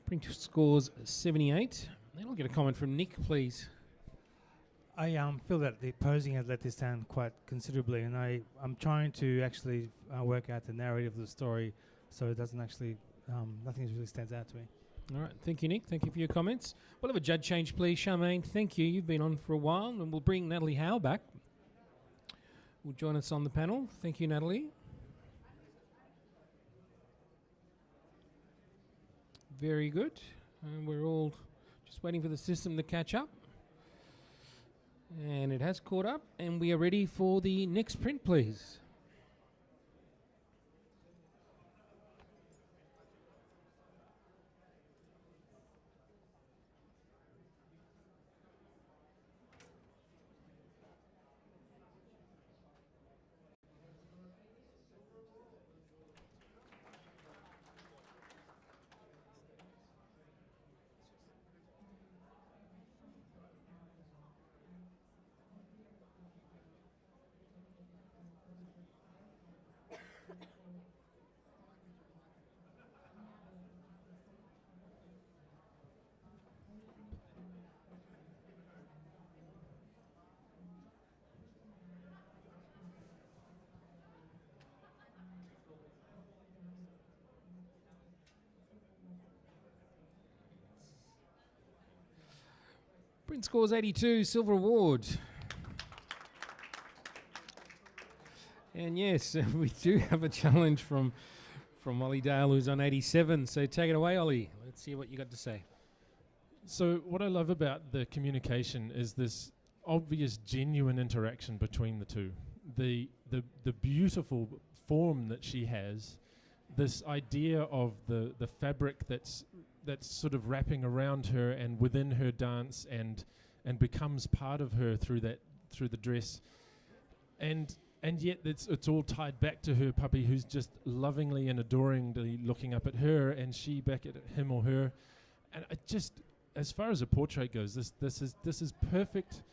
Print scores 78. Then I'll get a comment from Nick, please. I feel that the posing has let this down quite considerably, and I'm trying to actually work out the narrative of the story so it doesn't actually, nothing really stands out to me. All right. Thank you, Nick. Thank you for your comments. We'll have a judge change, please. Charmaine, thank you. You've been on for a while, and we'll bring Natalie Howe back. Will join us on the panel. Thank you, Natalie. Very good. And we're all just waiting for the system to catch up. And it has caught up, and we are ready for the next print, please. Print scores 82, silver award. And yes, we do have a challenge from Ollie Dale, who's on 87. So take it away, Ollie. Let's hear what you got to say. So what I love about the communication is this obvious, genuine interaction between the two. The beautiful form that she has, this idea of the fabric that's sort of wrapping around her and within her dance and becomes part of her through the dress, and and yet it's all tied back to her puppy, who's just lovingly and adoringly looking up at her, and she back at him or her. And it just, as far as a portrait goes, this is perfect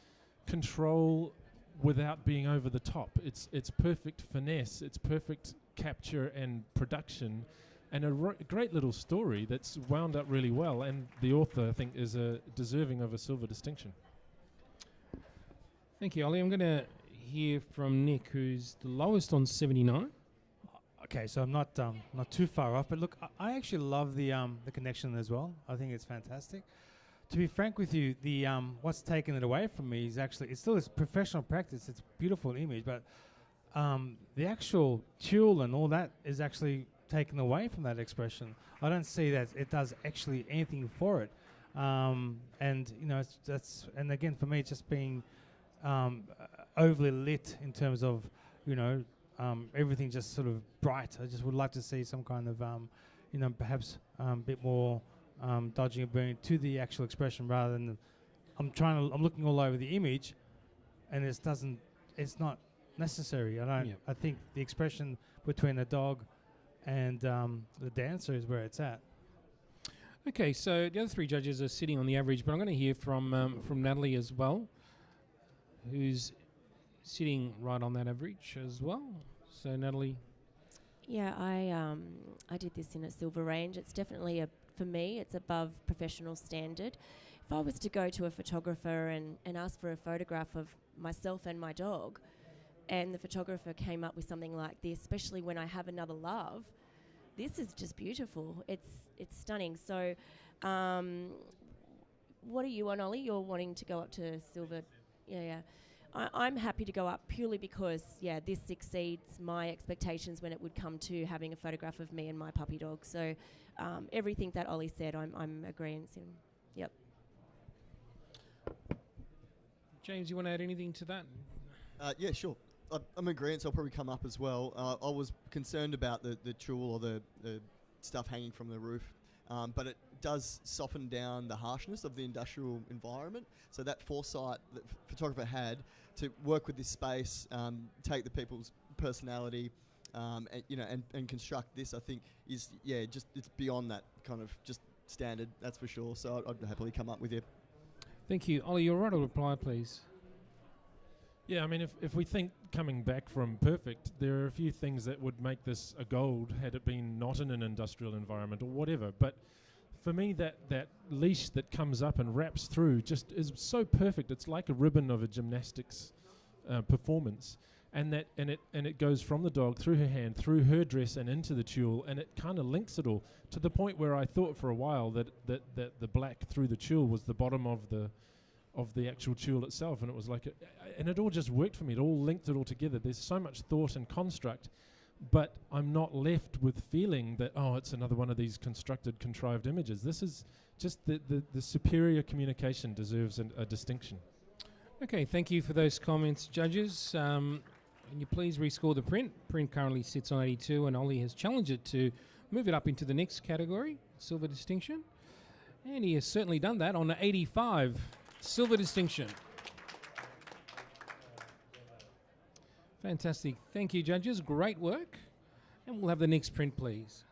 control without being over the top. It's perfect finesse. It's perfect capture and production, and a great little story that's wound up really well. And the author, I think, is deserving of a silver distinction. Thank you, Ollie. I'm going to hear from Nick, who's the lowest on 79. Okay, so I'm not too far off, but look, I actually love the connection as well. I think it's fantastic. To be frank with you, the what's taken it away from me is actually, it's still this professional practice. It's a beautiful image, but the actual tulle and all that is actually taken away from that expression. I don't see that it does actually anything for it. And you know, and again, for me, it's just being overly lit in terms of, you know, everything just sort of bright. I just would like to see some kind of, you know, perhaps a bit more dodging and burning to the actual expression, rather than I'm looking all over the image, and it's not necessary. I think the expression between the dog and the dancer is where it's at. Okay, so the other three judges are sitting on the average, but I'm going to hear from Natalie as well, who's sitting right on that average as well. So Natalie. Yeah, I did this in a silver range. It's definitely for me, it's above professional standard. If I was to go to a photographer and ask for a photograph of myself and my dog, and the photographer came up with something like this, especially when I have another love, this is just beautiful. It's stunning. So, what are you on, Ollie? You're wanting to go up to silver? Yeah. I'm happy to go up purely because, this exceeds my expectations when it would come to having a photograph of me and my puppy dog. So everything that Ollie said, I'm agreeing in. Yep. James, you want to add anything to that? Yeah, sure. I'm in agreement, so I'll probably come up as well. I was concerned about the tulle or the stuff hanging from the roof, but it does soften down the harshness of the industrial environment. So that foresight that photographer had to work with this space, take the people's personality, and construct this, I think is it's beyond that kind of just standard. That's for sure. So I'd happily come up with you. Thank you, Ollie. Your right to reply, please. Yeah, I mean, if we think coming back from perfect, there are a few things that would make this a gold had it been not in an industrial environment or whatever. But for me, that leash that comes up and wraps through just is so perfect. It's like a ribbon of a gymnastics performance, and it goes from the dog through her hand, through her dress, and into the tulle, and it kind of links it all to the point where I thought for a while that the black through the tulle was the bottom of the actual tulle itself, and it was like and it all just worked for me. It all linked it all together. There's so much thought and construct, but I'm not left with feeling that it's another one of these constructed, contrived images. This is just the superior communication deserves a distinction. Okay, thank you for those comments, judges. Can you please rescore the print? Print currently sits on 82, and Ollie has challenged it to move it up into the next category, silver distinction, and he has certainly done that on 85. Silver distinction. Fantastic. Thank you, judges. Great work. And we'll have the next print, please.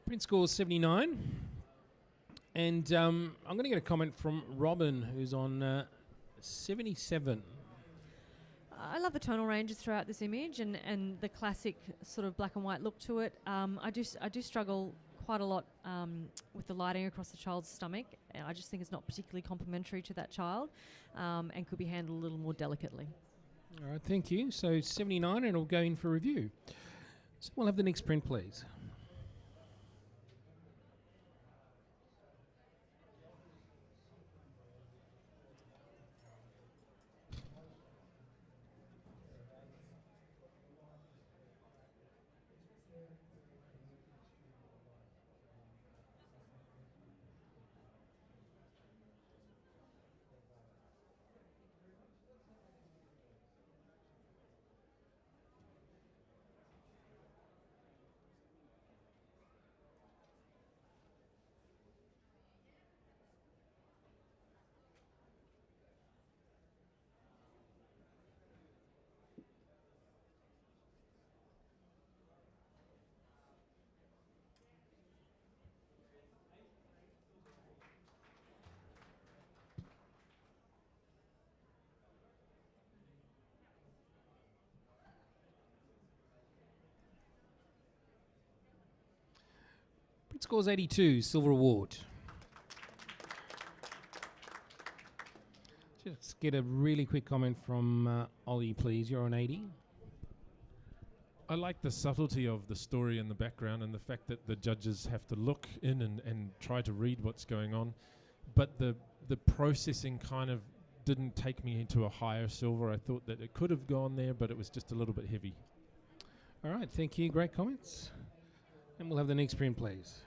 Print score is 79. And I'm going to get a comment from Robin, who's on 77. I love the tonal ranges throughout this image and the classic sort of black and white look to it. I do struggle quite a lot with the lighting across the child's stomach. And I just think it's not particularly complimentary to that child and could be handled a little more delicately. All right, thank you. So 79, and it'll go in for review. So we'll have the next print, please. Print scores 82, silver award. Just get a really quick comment from Ollie, please. You're on 80. I like the subtlety of the story in the background and the fact that the judges have to look in and try to read what's going on. But the processing kind of didn't take me into a higher silver. I thought that it could have gone there, but it was just a little bit heavy. All right, thank you. Great comments. And we'll have the next print, please.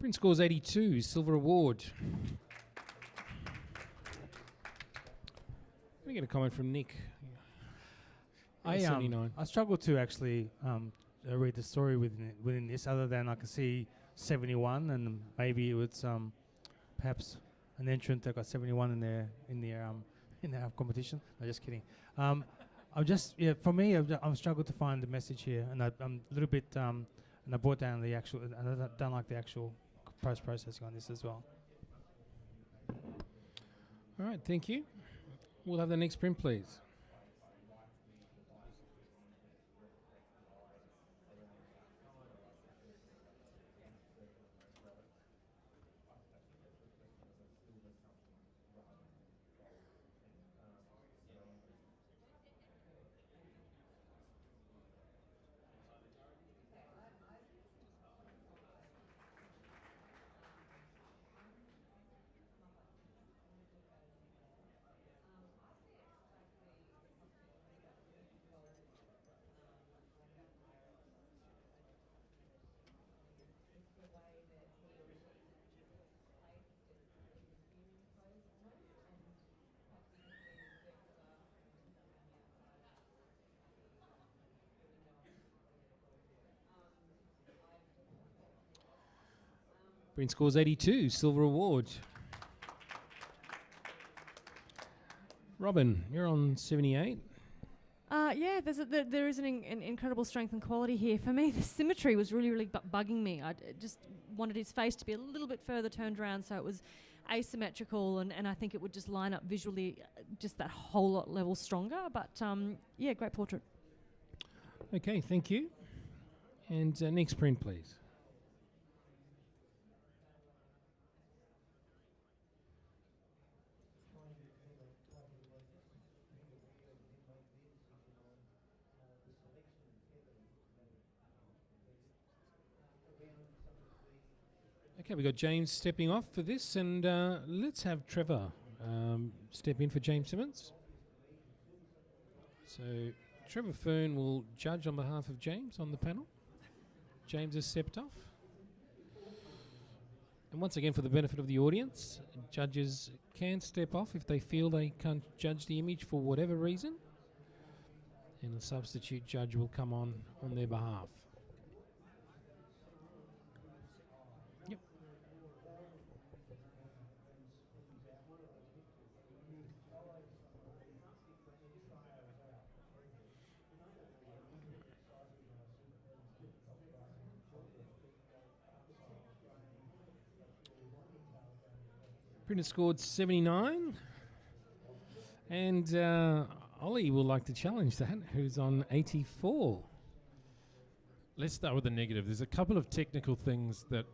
Print scores 82, silver award. Let me get a comment from Nick. I 79. struggle to actually read the story within this, other than I can see 71, and maybe it was perhaps an entrant that got 71 in their competition. No, just kidding. I'm just for me, I've struggled to find the message here, and I'm a little bit and I brought down the actual, and I don't like the actual post-processing on this as well. All right, thank you. We'll have the next print, please. Print scores 82, silver award. Robin, you're on 78. Yeah, there is an incredible strength and quality here. For me, the symmetry was really bugging me. I just wanted his face to be a little bit further turned around so it was asymmetrical, and I think it would just line up visually just that whole lot level stronger. But yeah, great portrait. Okay, thank you. And next print, please. Okay, we've got James stepping off for this, and let's have Trevor step in for James Simmons. So Trevor Fern will judge on behalf of James on the panel. James has stepped off. And once again, for the benefit of the audience, judges can step off if they feel they can't judge the image for whatever reason, and a substitute judge will come on their behalf. Yep. Printer scored 79. And Ollie will like to challenge that, who's on 84. Let's start with the negative. There's a couple of technical things that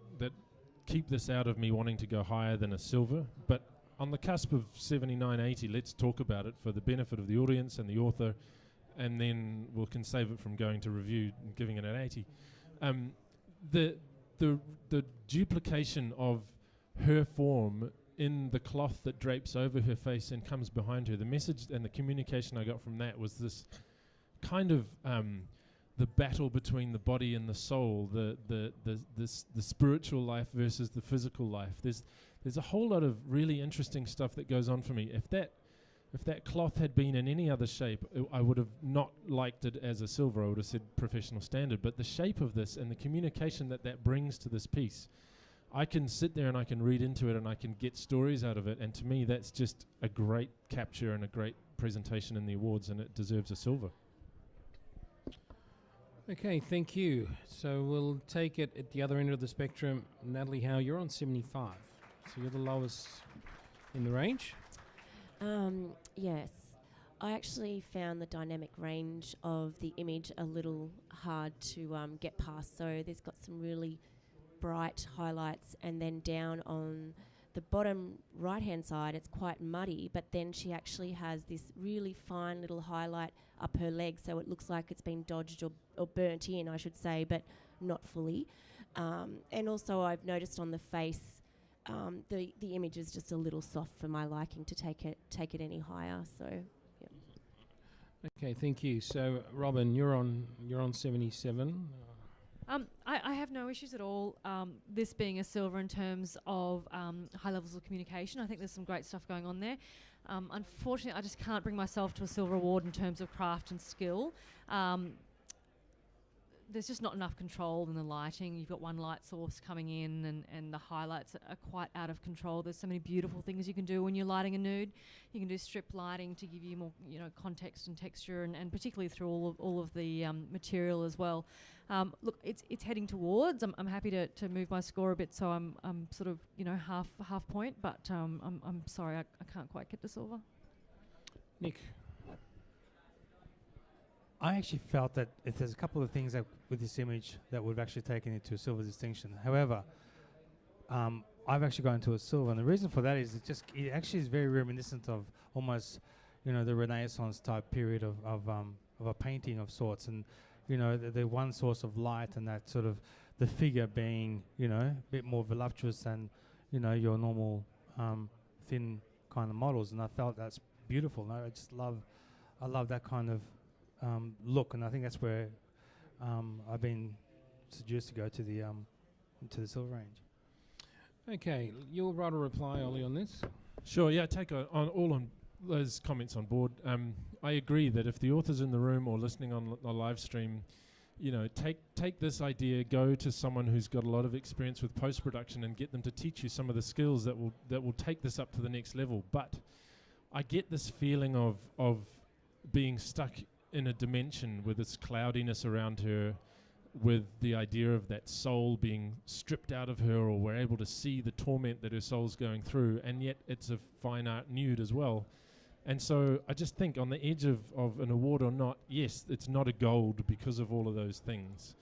keep this out of me wanting to go higher than a silver. But on the cusp of 79, 80, let's talk about it for the benefit of the audience and the author. And then we can save it from going to review and giving it an 80. The duplication of her form in the cloth that drapes over her face and comes behind her, the message and the communication I got from that was this kind of the battle between the body and the soul, the spiritual life versus the physical life. There's a whole lot of really interesting stuff that goes on for me. If that cloth had been in any other shape, I would have not liked it as a silver. I would have said professional standard. But the shape of this and the communication that brings to this piece, I can sit there and I can read into it and I can get stories out of it. And to me, that's just a great capture and a great presentation in the awards, and it deserves a silver. Okay, thank you. So we'll take it at the other end of the spectrum. Natalie Howe, you're on 75. So you're the lowest in the range? Yes. I actually found the dynamic range of the image a little hard to get past. So there's got some really bright highlights, and then down on the bottom right hand side it's quite muddy, but then she actually has this really fine little highlight up her leg, so it looks like it's been dodged or burnt in, I should say, but not fully. And also I've noticed on the face the image is just a little soft for my liking to take it any higher. So yeah. Okay, thank you. So Robin, you're on 77. I have no issues at all, this being a silver in terms of high levels of communication. I think there's some great stuff going on there. Unfortunately, I just can't bring myself to a silver award in terms of craft and skill. There's just not enough control in the lighting. You've got one light source coming in, and the highlights are quite out of control. There's so many beautiful things you can do when you're lighting a nude. You can do strip lighting to give you more, context and texture, and particularly through all of the material as well. Look, it's heading towards. I'm happy to move my score a bit, so I'm sort of half point, but I'm sorry I can't quite get to silver. Nick. I actually felt that if there's a couple of things that with this image that would have actually taken it to a silver distinction. However, I've actually gone to a silver, and the reason for that is it actually is very reminiscent of almost, the Renaissance type period of a painting of sorts, and the one source of light and that sort of the figure being a bit more voluptuous than your normal thin kind of models, and I felt that's beautiful. And I love that kind of look, and I think that's where I've been seduced to go to the silver range. Okay, you'll write a reply, Ollie, on this. Sure, yeah, take on those comments on board. I agree that if the author's in the room or listening on a live stream, take this idea, go to someone who's got a lot of experience with post-production and get them to teach you some of the skills that will take this up to the next level. But I get this feeling of being stuck in a dimension with this cloudiness around her, with the idea of that soul being stripped out of her, or we're able to see the torment that her soul's going through, and yet it's a fine art nude as well. And so I just think on the edge of an award or not, yes, it's not a gold because of all of those things,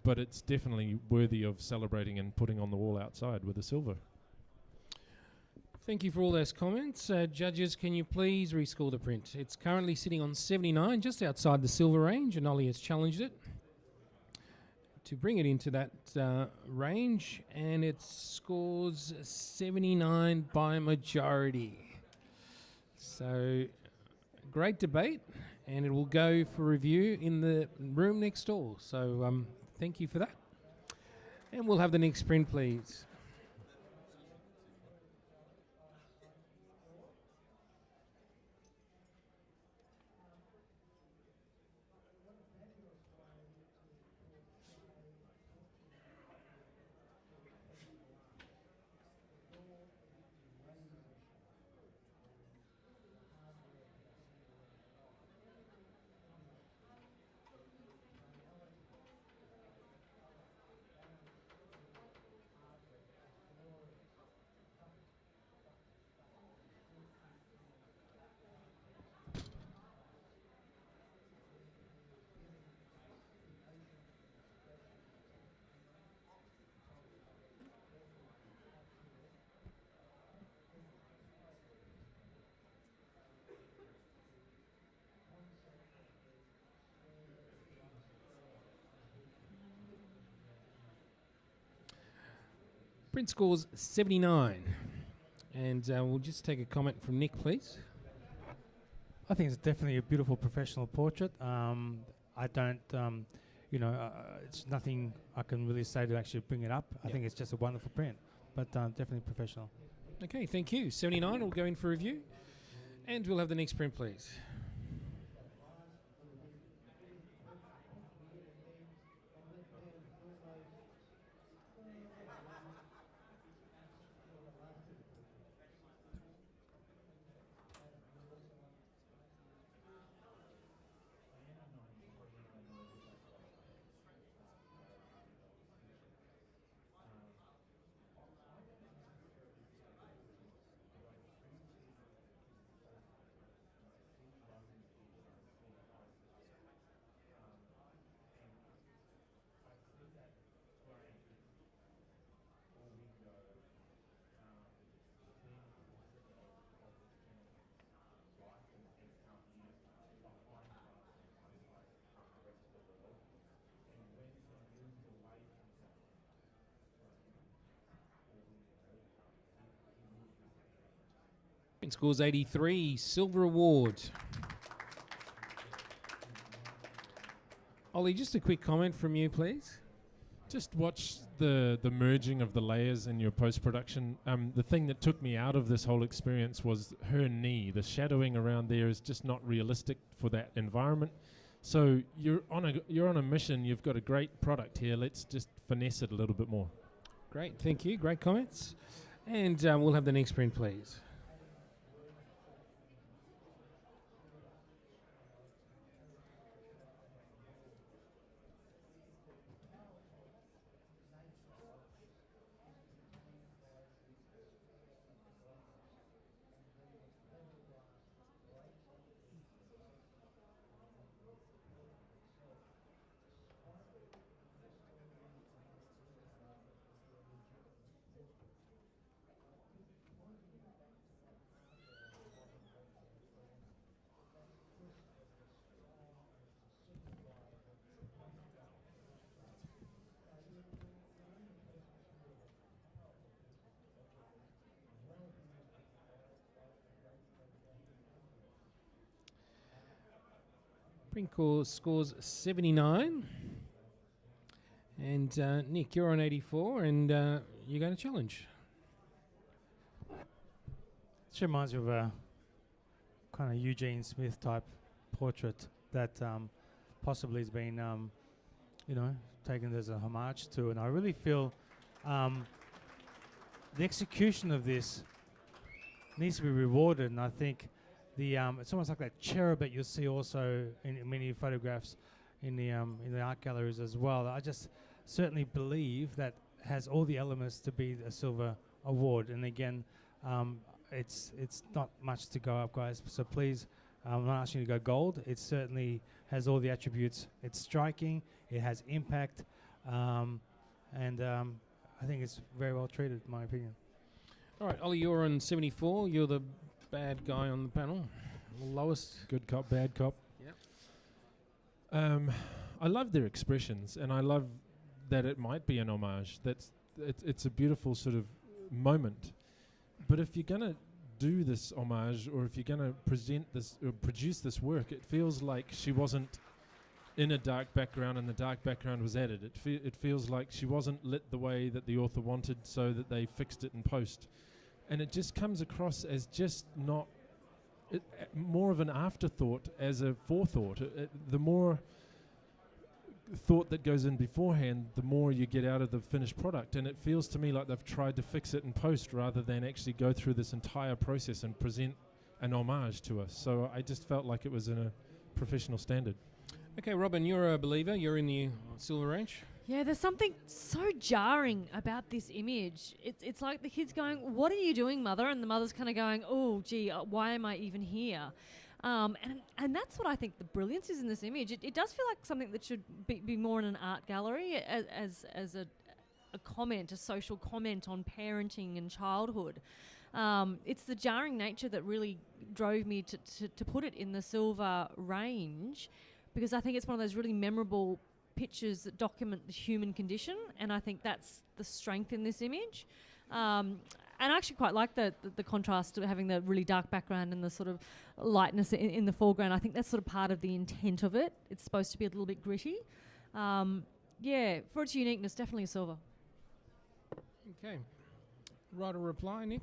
but it's definitely worthy of celebrating and putting on the wall outside with the silver. Thank you for all those comments. Judges, can you please rescore the print? It's currently sitting on 79, just outside the silver range, and Ollie has challenged it to bring it into that range, and it scores 79 by majority. So, great debate, and it will go for review in the room next door. So, thank you for that. And we'll have the next print, please. Print scores 79. And we'll just take a comment from Nick, please. I think it's definitely a beautiful professional portrait. I don't, it's nothing I can really say to actually bring it up. I think it's just a wonderful print, but definitely professional. Okay, thank you. 79 will go in for review. And we'll have the next print, please. Scores 83, silver award. Ollie, just a quick comment from you, please. Just watch the merging of the layers in your post-production. The thing that took me out of this whole experience was her knee. The shadowing around there is just not realistic for that environment. So you're on a mission. You've got a great product here. Let's just finesse it a little bit more. Great, thank you. Great comments. And we'll have the next print, please. Print scores 79. And Nick, you're on 84, and you're going to challenge. This reminds me of a kind of Eugene Smith type portrait that possibly has been, taken as a homage to. And I really feel the execution of this needs to be rewarded. And I think it's almost like that cherub that you'll see also in many photographs in the art galleries as well. I just certainly believe that has all the elements to be a silver award. And again, it's not much to go up, guys. So please, I'm not asking you to go gold. It certainly has all the attributes. It's striking. It has impact. and I think it's very well treated, in my opinion. All right, Ollie, you're on 74. You're the bad guy on the panel. Lowest. Good cop, bad cop. Yep. I love their expressions, and I love that it might be an homage. It's a beautiful sort of moment. But if you're gonna do this homage, or if you're gonna present this or produce this work, it feels like she wasn't in a dark background and the dark background was added. It feels like she wasn't lit the way that the author wanted, so that they fixed it in post. And it just comes across as just not more of an afterthought as a forethought. The more thought that goes in beforehand, the more you get out of the finished product. And it feels to me like they've tried to fix it in post rather than actually go through this entire process and present an homage to us. So I just felt like it was in a professional standard. Okay, Robin, you're a believer. You're in the Silver Ranch. Yeah, there's something so jarring about this image. It's like the kid's going, "What are you doing, mother?" And the mother's kind of going, "Oh, gee, why am I even here?" And that's what I think the brilliance is in this image. It does feel like something that should be more in an art gallery as a comment, a social comment on parenting and childhood. It's the jarring nature that really drove me to put it in the silver range, because I think it's one of those really memorable pictures that document the human condition, and I think that's the strength in this image. And I actually quite like the contrast of having the really dark background and the sort of lightness in the foreground. I think that's sort of part of the intent of it. It's supposed to be a little bit gritty. Yeah, for its uniqueness, definitely a silver. Okay. Right, a reply, Nick?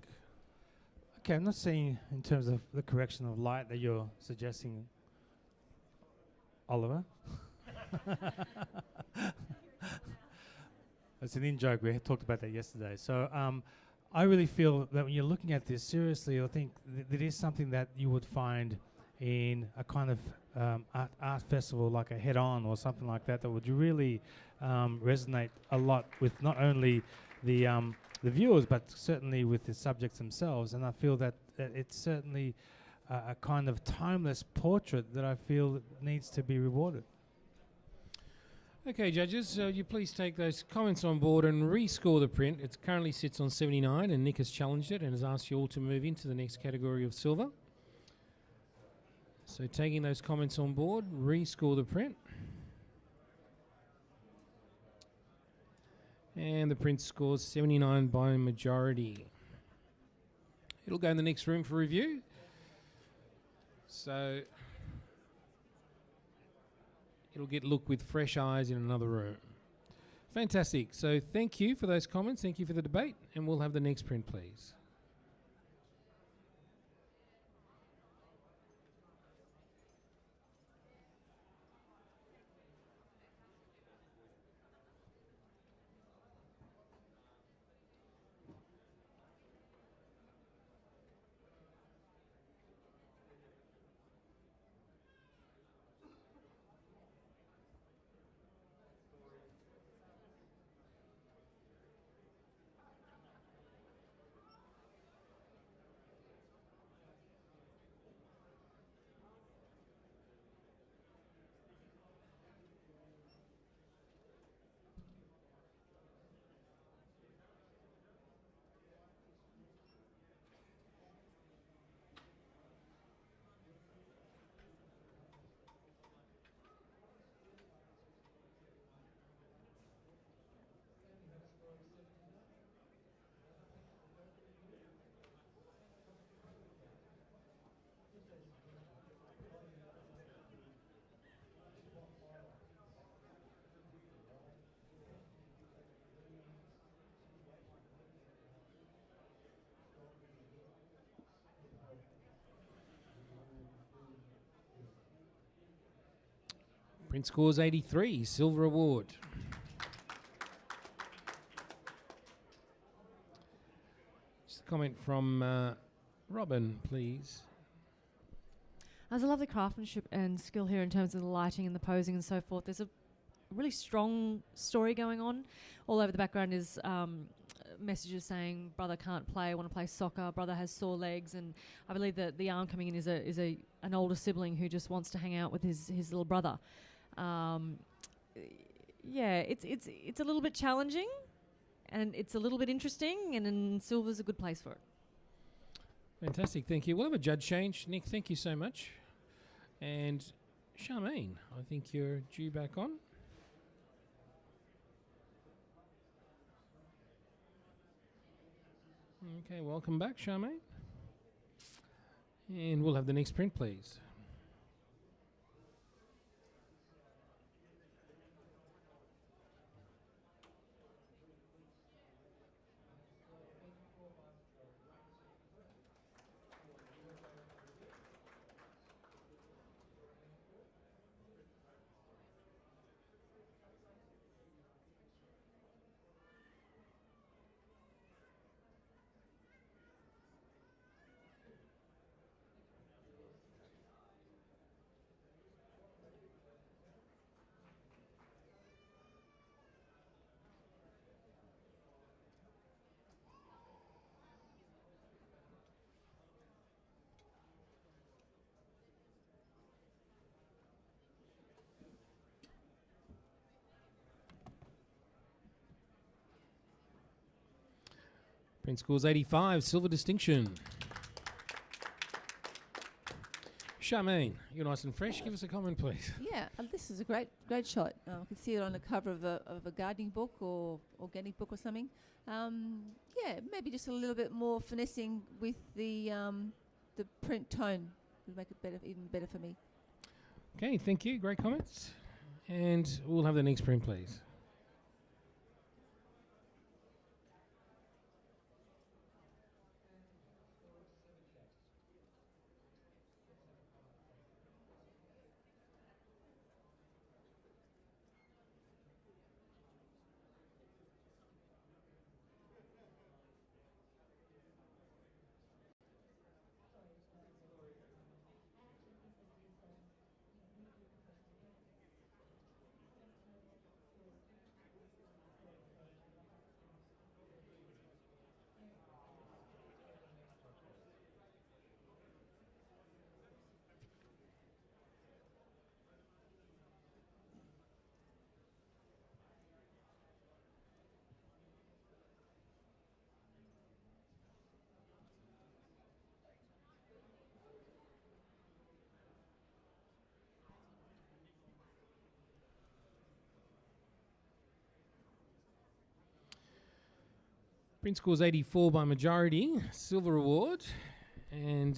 Okay, I'm not seeing in terms of the correction of light that you're suggesting, Oliver. It's an in-joke. We had talked about that yesterday. So I really feel that when you're looking at this seriously, I think that is something that you would find in a kind of art festival like a Head On or something like that would really resonate a lot with not only the viewers, but certainly with the subjects themselves. And I feel that it's certainly a kind of timeless portrait that I feel needs to be rewarded. Okay, judges, you please take those comments on board and rescore the print. It currently sits on 79, and Nick has challenged it and has asked you all to move into the next category of silver. So taking those comments on board, rescore the print. And the print scores 79 by majority. It'll go in the next room for review. So it'll get looked with fresh eyes in another room. Fantastic. So thank you for those comments. Thank you for the debate. And we'll have the next print, please. Print scores 83, silver award. Just a comment from Robin, please. There's a lovely craftsmanship and skill here in terms of the lighting and the posing and so forth. There's a really strong story going on. All over the background is messages saying brother can't play, want to play soccer, brother has sore legs, and I believe that the arm coming in is an older sibling who just wants to hang out with his little brother. yeah, it's a little bit challenging, and it's a little bit interesting, and silver's a good place for it. Fantastic, thank you. We'll have a judge change. Nick, thank you so much. And Charmaine, I think you're due back on. Okay, welcome back, Charmaine. And we'll have the next print, please. Print scores 85, silver distinction. Charmaine, you're nice and fresh. Give us a comment, please. Yeah, this is a great shot. I can see it on the cover of a gardening book or organic book or something. Yeah, maybe just a little bit more finessing with the print tone would make it even better for me. Okay, thank you. Great comments. And we'll have the next print, please. Print scores 84 by majority, silver award, and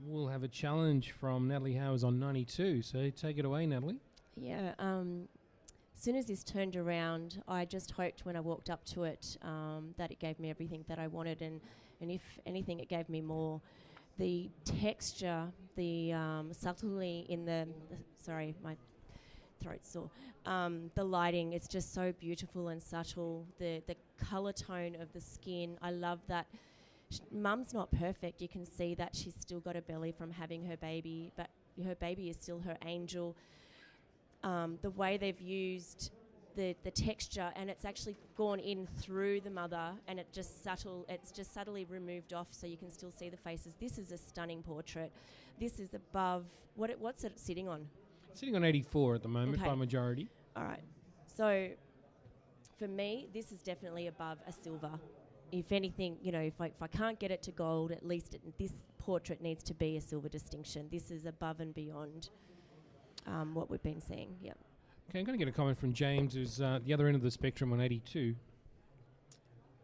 we'll have a challenge from Natalie Howes on 92. So take it away, Natalie. Yeah, as soon as this turned around, I just hoped when I walked up to it that it gave me everything that I wanted, and if anything, it gave me more. The texture, the subtlety in sorry, my throat's sore. The lighting, it's just so beautiful and subtle. The colour tone of the skin, I love that. Mum's not perfect. You can see that she's still got a belly from having her baby, but her baby is still her angel. The way they've used the texture, and it's actually gone in through the mother, and it's just subtly removed off, so you can still see the faces. This is a stunning portrait. This is above what's it sitting on? Sitting on 84 at the moment by majority. All right. So for me, this is definitely above a silver. If anything, if I can't get it to gold, at least this portrait needs to be a silver distinction. This is above and beyond what we've been seeing. Yep. Okay, I'm going to get a comment from James, who's the other end of the spectrum on 82.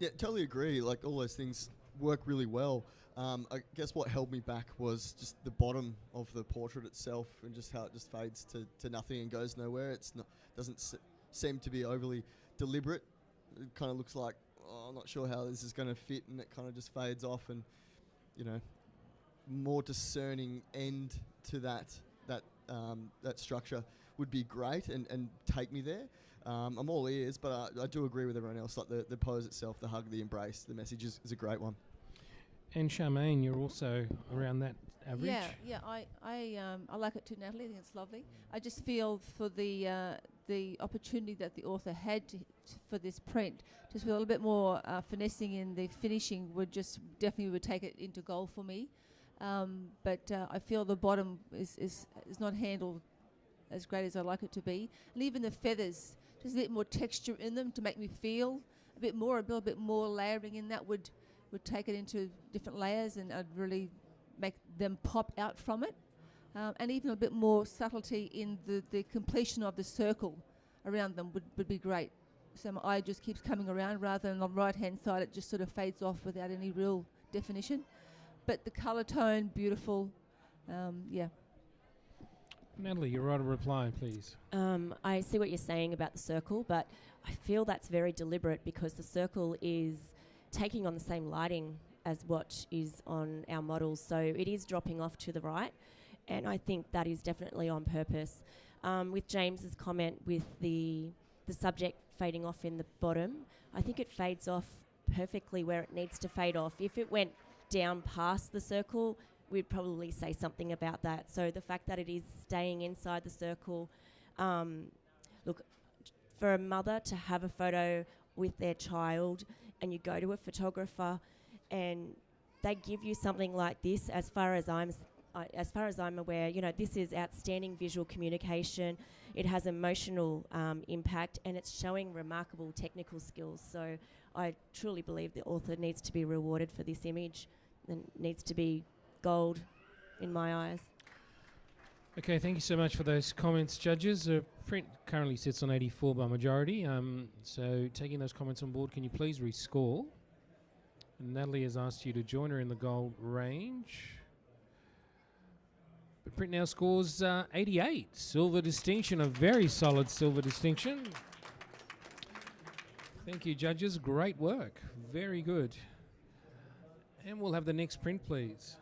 Yeah, totally agree. Like, all those things work really well. I guess what held me back was just the bottom of the portrait itself, and just how it just fades to nothing and goes nowhere. Doesn't seem to be overly deliberate. It kind of looks like, I'm not sure how this is going to fit, and it kind of just fades off. And more discerning end to that structure would be great and take me there. I'm all ears, but I do agree with everyone else. Like the pose itself, the hug, the embrace, the message is a great one. And Charmaine, you're also around that average. Yeah. I like it too, Natalie. I think it's lovely. I just feel for the opportunity that the author had for this print, just with a little bit more finessing in the finishing would take it into gold for me. But I feel the bottom is not handled as great as I like it to be, and even the feathers just a bit more texture in them to make me feel a bit more. A little bit more layering in that would take it into different layers, and I'd really make them pop out from it. And even a bit more subtlety in the completion of the circle around them would be great. So my eye just keeps coming around, rather than on the right-hand side it just sort of fades off without any real definition. But the colour tone, beautiful. Yeah. Natalie, your right of reply, please. I see what you're saying about the circle, but I feel that's very deliberate because the circle is taking on the same lighting as what is on our models, so it is dropping off to the right, and I think that is definitely on purpose. With James's comment with the subject fading off in the bottom, I think it fades off perfectly where it needs to fade off. If it went down past the circle, we'd probably say something about that. So the fact that it is staying inside the circle, look, for a mother to have a photo with their child and you go to a photographer and they give you something like this, as far as I'm aware, you know, this is outstanding visual communication. It has emotional impact, and it's showing remarkable technical skills. So I truly believe the author needs to be rewarded for this image and needs to be gold in my eyes. Okay, thank you so much for those comments, judges. Print currently sits on 84 by majority. So taking those comments on board, can you please rescore? And Natalie has asked you to join her in the gold range. But print now scores 88. Silver distinction, a very solid silver distinction. Thank you, judges. Great work. Very good. And we'll have the next print, please.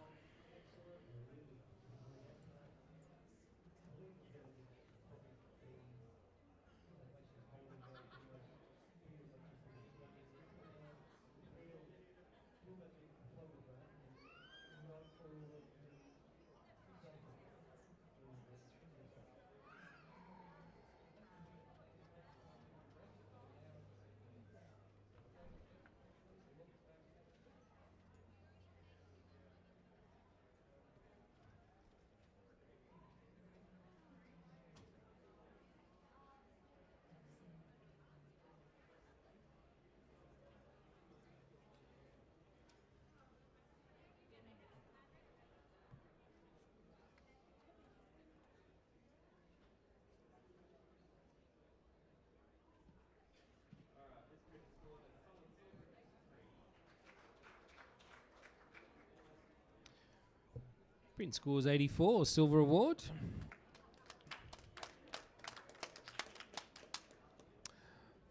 Print scores 84, silver award.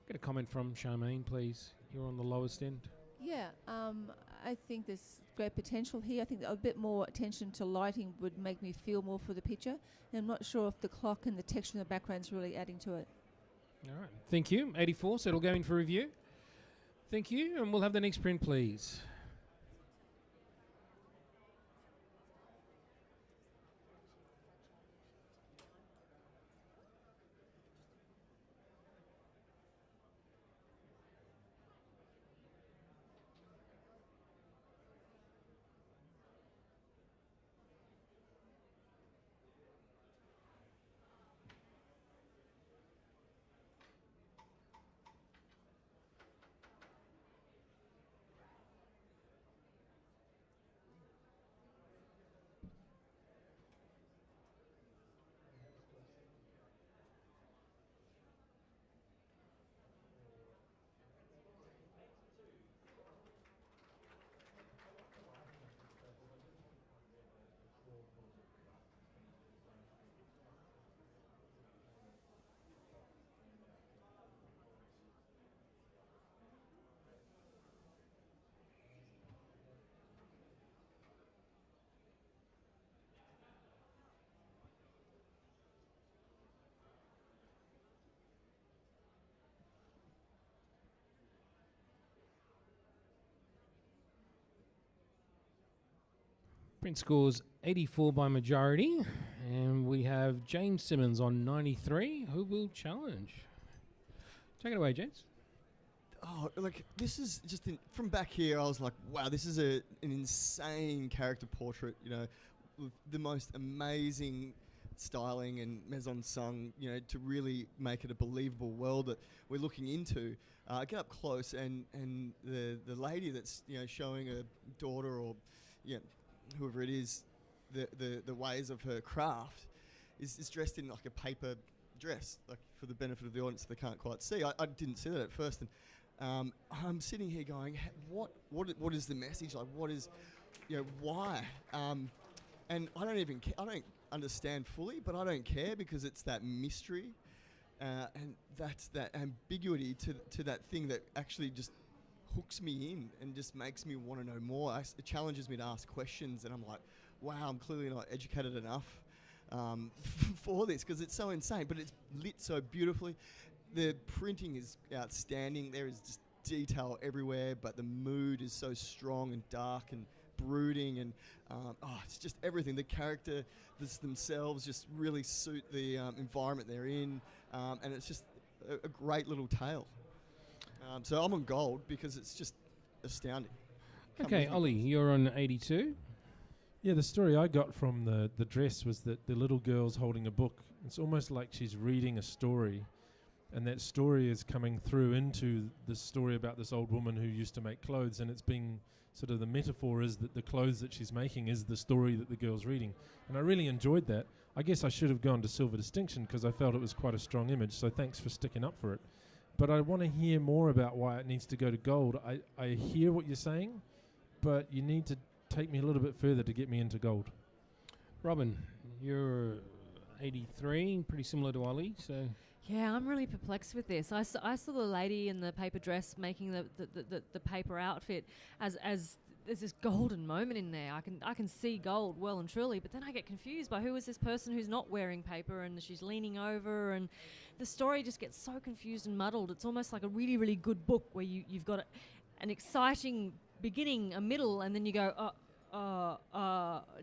Get a comment from Charmaine, please. You're on the lowest end. Yeah, I think there's great potential here. I think a bit more attention to lighting would make me feel more for the picture. And I'm not sure if the clock and the texture in the background is really adding to it. All right. Thank you. 84, so it'll go in for review. Thank you, and we'll have the next print, please. Print scores 84 by majority, and we have James Simmons on 93, who will challenge. Take it away, James. Oh, like, this is just from back here, I was like, wow, this is an insane character portrait, you know, with the most amazing styling and mise en scène, to really make it a believable world that we're looking into. I get up close, and the lady that's showing her daughter or whoever it is the ways of her craft is dressed in like a paper dress, like for the benefit of the audience they can't quite see. I didn't see that at first, and I'm sitting here going, what is the message? Like, what is, why? And I don't understand fully, but I don't care, because it's that mystery, and that's that ambiguity to that thing that actually just hooks me in and just makes me want to know more. It challenges me to ask questions, and I'm like, wow, I'm clearly not educated enough for this, because it's so insane, but it's lit so beautifully. The printing is outstanding. There is just detail everywhere, but the mood is so strong and dark and brooding, and it's just everything. The characters themselves just really suit the environment they're in, and it's just a great little tale. So I'm on gold because it's just astounding. Okay, Ollie, you're on 82. Yeah, the story I got from the dress was that the little girl's holding a book. It's almost like she's reading a story, and that story is coming through into the story about this old woman who used to make clothes, and it's being sort of, the metaphor is that the clothes that she's making is the story that the girl's reading. And I really enjoyed that. I guess I should have gone to silver distinction because I felt it was quite a strong image, so thanks for sticking up for it. But I want to hear more about why it needs to go to gold. I hear what you're saying, but you need to take me a little bit further to get me into gold. Robin, you're 83, pretty similar to Ollie, so... Yeah, I'm really perplexed with this. I saw the lady in the paper dress making the paper outfit as there's this golden moment in there. I can see gold well and truly, but then I get confused by who is this person who's not wearing paper and she's leaning over, and the story just gets so confused and muddled. It's almost like a really, really good book where you've got an exciting beginning, a middle, and then you go,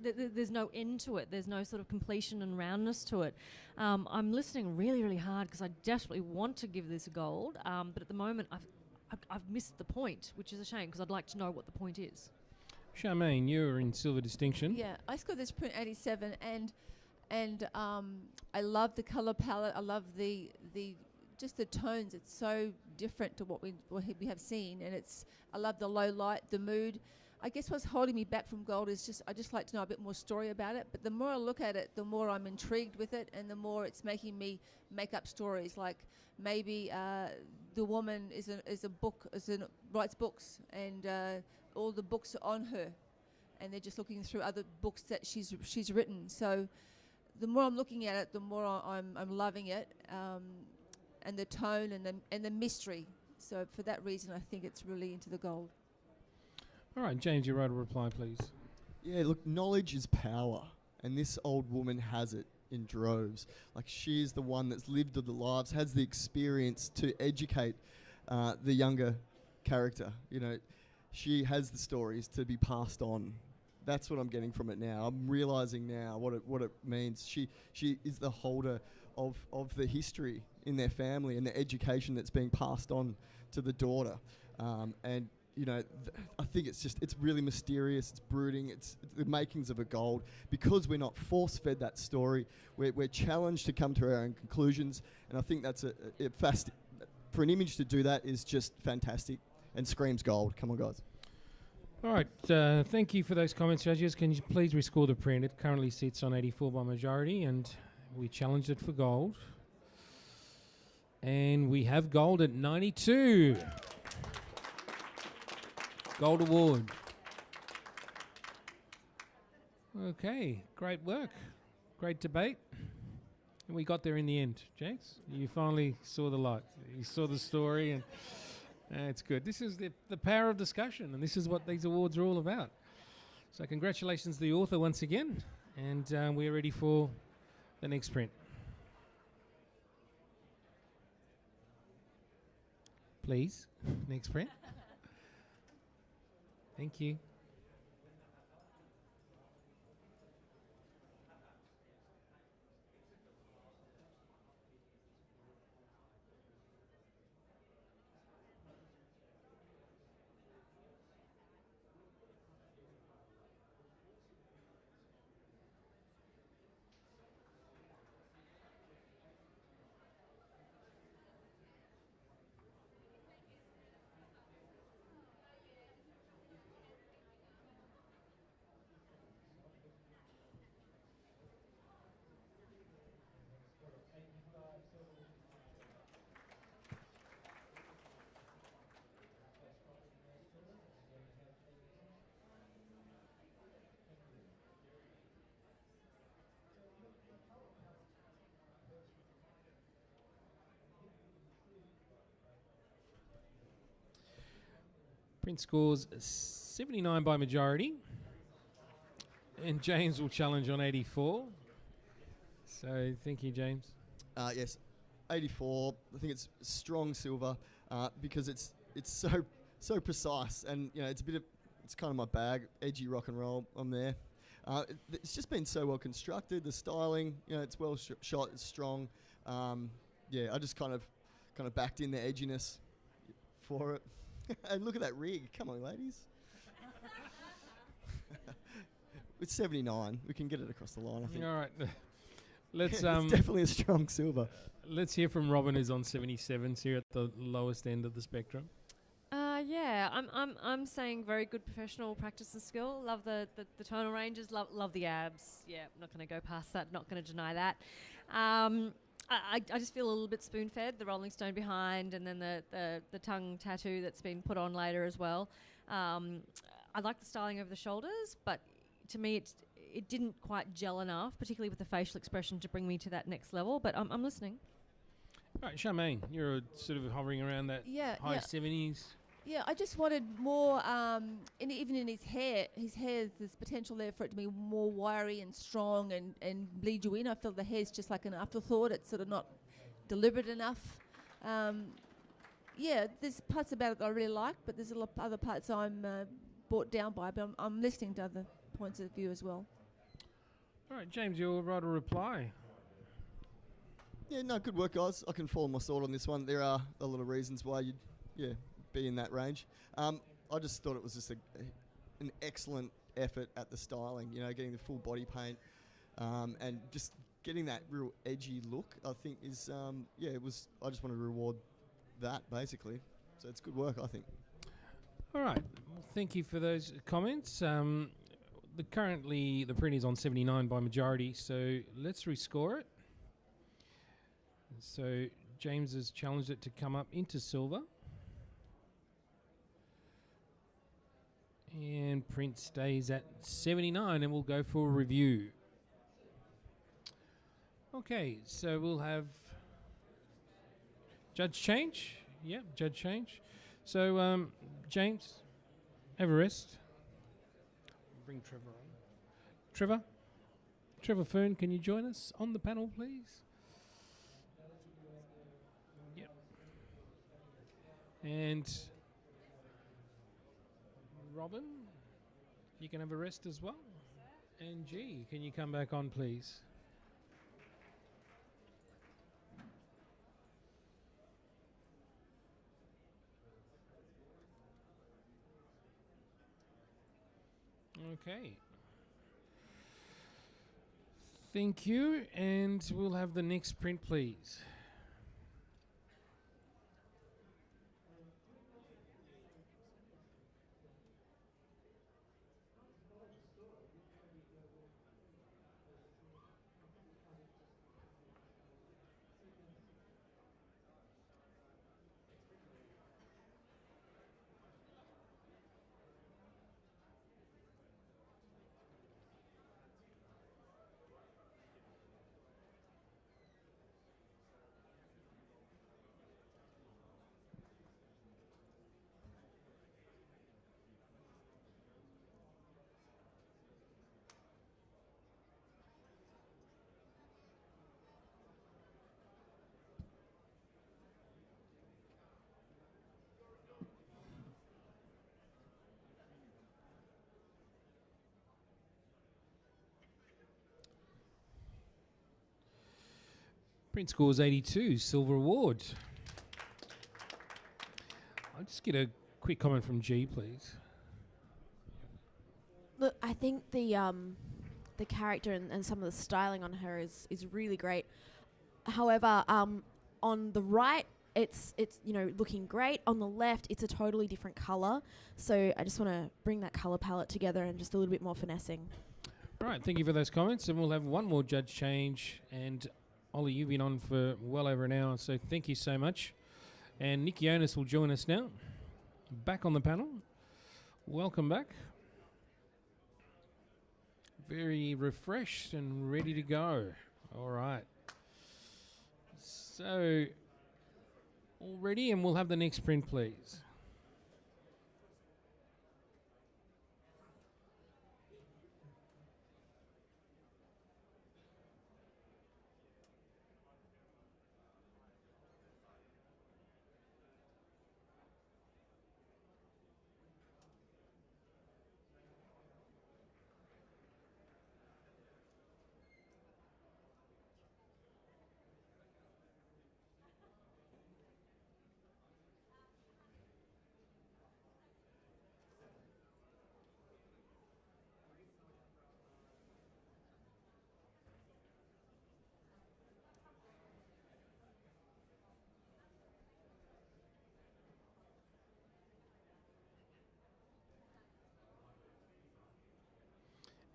there's no end to it. There's no sort of completion and roundness to it. I'm listening really, really hard because I desperately want to give this a gold, but at the moment I've missed the point, which is a shame because I'd like to know what the point is. Charmaine, you're in silver distinction. Yeah, I scored this print 87, and I love the colour palette. I love the just the tones. It's so different to what we have seen, and I love the low light, the mood. I guess what's holding me back from gold is I just like to know a bit more story about it. But the more I look at it, the more I'm intrigued with it, and the more it's making me make up stories. Like maybe the woman writes books, and all the books are on her, and they're just looking through other books that she's written. So the more I'm looking at it, the more I'm loving it, and the tone and the mystery. So for that reason, I think it's really into the gold. All right, James, you wrote a reply, please. Yeah, look, knowledge is power, and this old woman has it in droves. Like, she is the one that's lived the lives, has the experience to educate the younger character. She has the stories to be passed on. That's what I'm getting from it now. I'm realizing now what it means. She is the holder of the history in their family and the education that's being passed on to the daughter, and I think it's really mysterious, it's brooding, it's the makings of a gold. Because we're not force-fed that story, we're challenged to come to our own conclusions, and I think that's for an image to do that is just fantastic and screams gold. Come on, guys. All right, thank you for those comments, judges. Can you please rescore the print? It currently sits on 84 by majority, and we challenged it for gold. And we have gold at 92. Gold award. Okay, great work. Great debate. And we got there in the end, James. You finally saw the light. You saw the story, and it's good. This is the power of discussion, and this is what these awards are all about. So congratulations to the author once again, and we're ready for the next print. Please, next print. Thank you. Print scores 79 by majority. And James will challenge on 84. So thank you, James. Yes, 84. I think it's strong silver because it's so precise, and it's kind of my bag. Edgy rock and roll. I'm there. It's just been so well constructed. The styling, it's well shot. It's strong. I just kind of backed in the edginess for it. And look at that rig. Come on, ladies. It's 79. We can get it across the line, I think. All right. Let's it's definitely a strong silver. Let's hear from Robin, who's on 77s here at the lowest end of the spectrum. I'm saying very good professional practice and skill. Love the tonal ranges. Love the abs. Yeah, not going to go past that. Not going to deny that. I just feel a little bit spoon-fed. The Rolling Stone behind, and then the tongue tattoo that's been put on later as well. I like the styling over the shoulders, but to me it didn't quite gel enough, particularly with the facial expression, to bring me to that next level. But I'm listening. All right, Charmaine, you're sort of hovering around that high 70s. Yeah, I just wanted more, even in his hair, there's potential there for it to be more wiry and strong and bleed you in. I feel the hair's just like an afterthought. It's sort of not deliberate enough. There's parts about it that I really like, but there's a lot of other parts I'm brought down by, but I'm listening to other points of view as well. All right, James, you'll write a reply. Yeah, no, good work, guys. I can follow my thought on this one. There are a lot of reasons why you'd, be in that range. I just thought it was just an excellent effort at the styling, getting the full body paint and just getting that real edgy look, I think is, it was, I just want to reward that, basically. So it's good work, I think. All right. Well, thank you for those comments. Currently, the print is on 79 by majority, so let's rescore it. So James has challenged it to come up into silver. And print stays at 79, and we'll go for a review. Okay, so we'll have judge change. Yeah, judge change. So, James, have a rest. Bring Trevor on. Trevor Fern, can you join us on the panel, please? Yep. And Robin, you can have a rest as well. And G, can you come back on, please? Okay. Thank you, and we'll have the next print, please. Print scores 82, silver award. I'll just get a quick comment from G, please. Look, I think the character and some of the styling on her is really great. However, on the right, it's looking great. On the left, it's a totally different color. So I just want to bring that color palette together and just a little bit more finessing. All right, thank you for those comments, and we'll have one more judge change. And Ollie, you've been on for well over an hour, so thank you so much. And Nick Jonas will join us now. Back on the panel. Welcome back. Very refreshed and ready to go. All right. So, all ready, and we'll have the next print, please.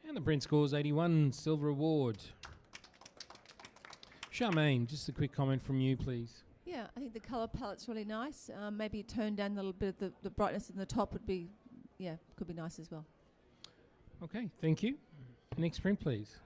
And the print scores 81, silver award. Charmaine, just a quick comment from you, please. Yeah, I think the colour palette's really nice. Maybe tone down a little bit of the brightness in the top would be, could be nice as well. Okay, thank you. Next print, please.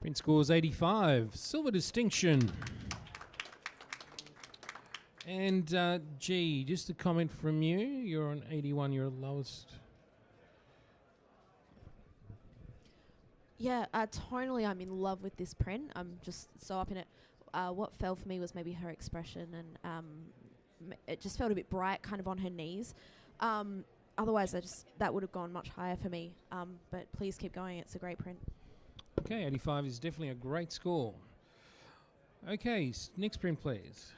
Print scores 85, silver distinction. And G, just a comment from you. You're on 81, you're lowest. Yeah, tonally I'm in love with this print. I'm just so up in it. What fell for me was maybe her expression, and it just felt a bit bright, kind of on her knees. Otherwise, that would have gone much higher for me. But please keep going. It's a great print. Okay, 85 is definitely a great score. Okay, next print, please.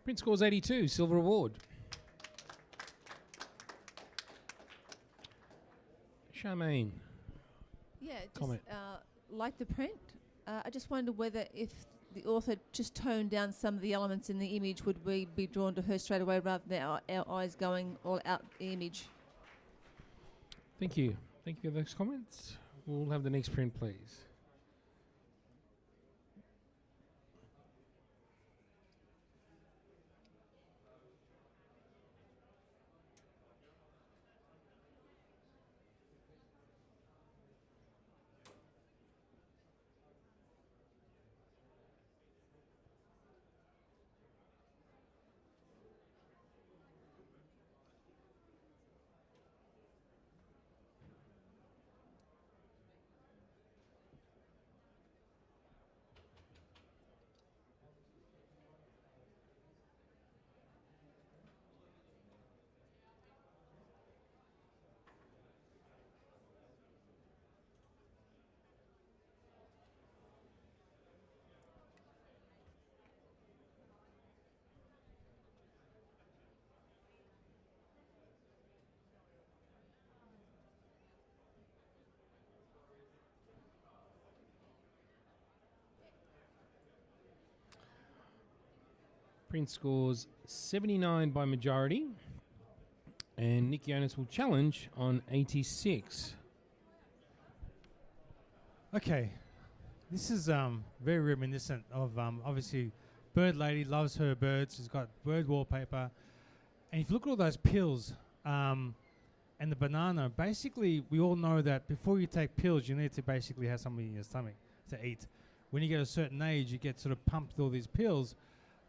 Print scores 82, silver award. Charmaine. Yeah, Comment. just like the print. I just wonder whether if the author just toned down some of the elements in the image, would we be drawn to her straight away rather than our eyes going all out the image? Thank you. Thank you for those comments. We'll have the next print, please. Print scores 79 by majority. And Nick Jonas will challenge on 86. Okay, this is very reminiscent of obviously Bird Lady loves her birds. She's got bird wallpaper, and if you look at all those pills and the banana, basically we all know that before you take pills, you need to basically have something in your stomach to eat. When you get a certain age, you get sort of pumped with all these pills,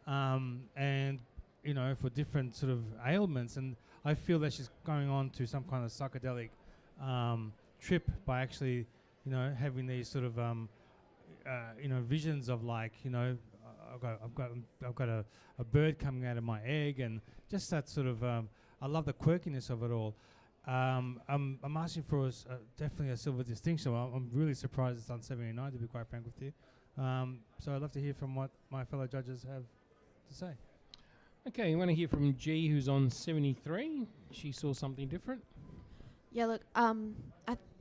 and you know, for different sort of ailments. And I feel that she's going on to some kind of psychedelic trip by actually, you know, having these sort of visions of like, I've got a bird coming out of my egg, and just that sort of. I love the quirkiness of it all. I'm asking for definitely a silver distinction. I'm really surprised it's on 79, to be quite frank with you. So I'd love to hear from what my fellow judges have to say. Okay, I want to hear from G, who's on 73. She saw something different. Yeah, look,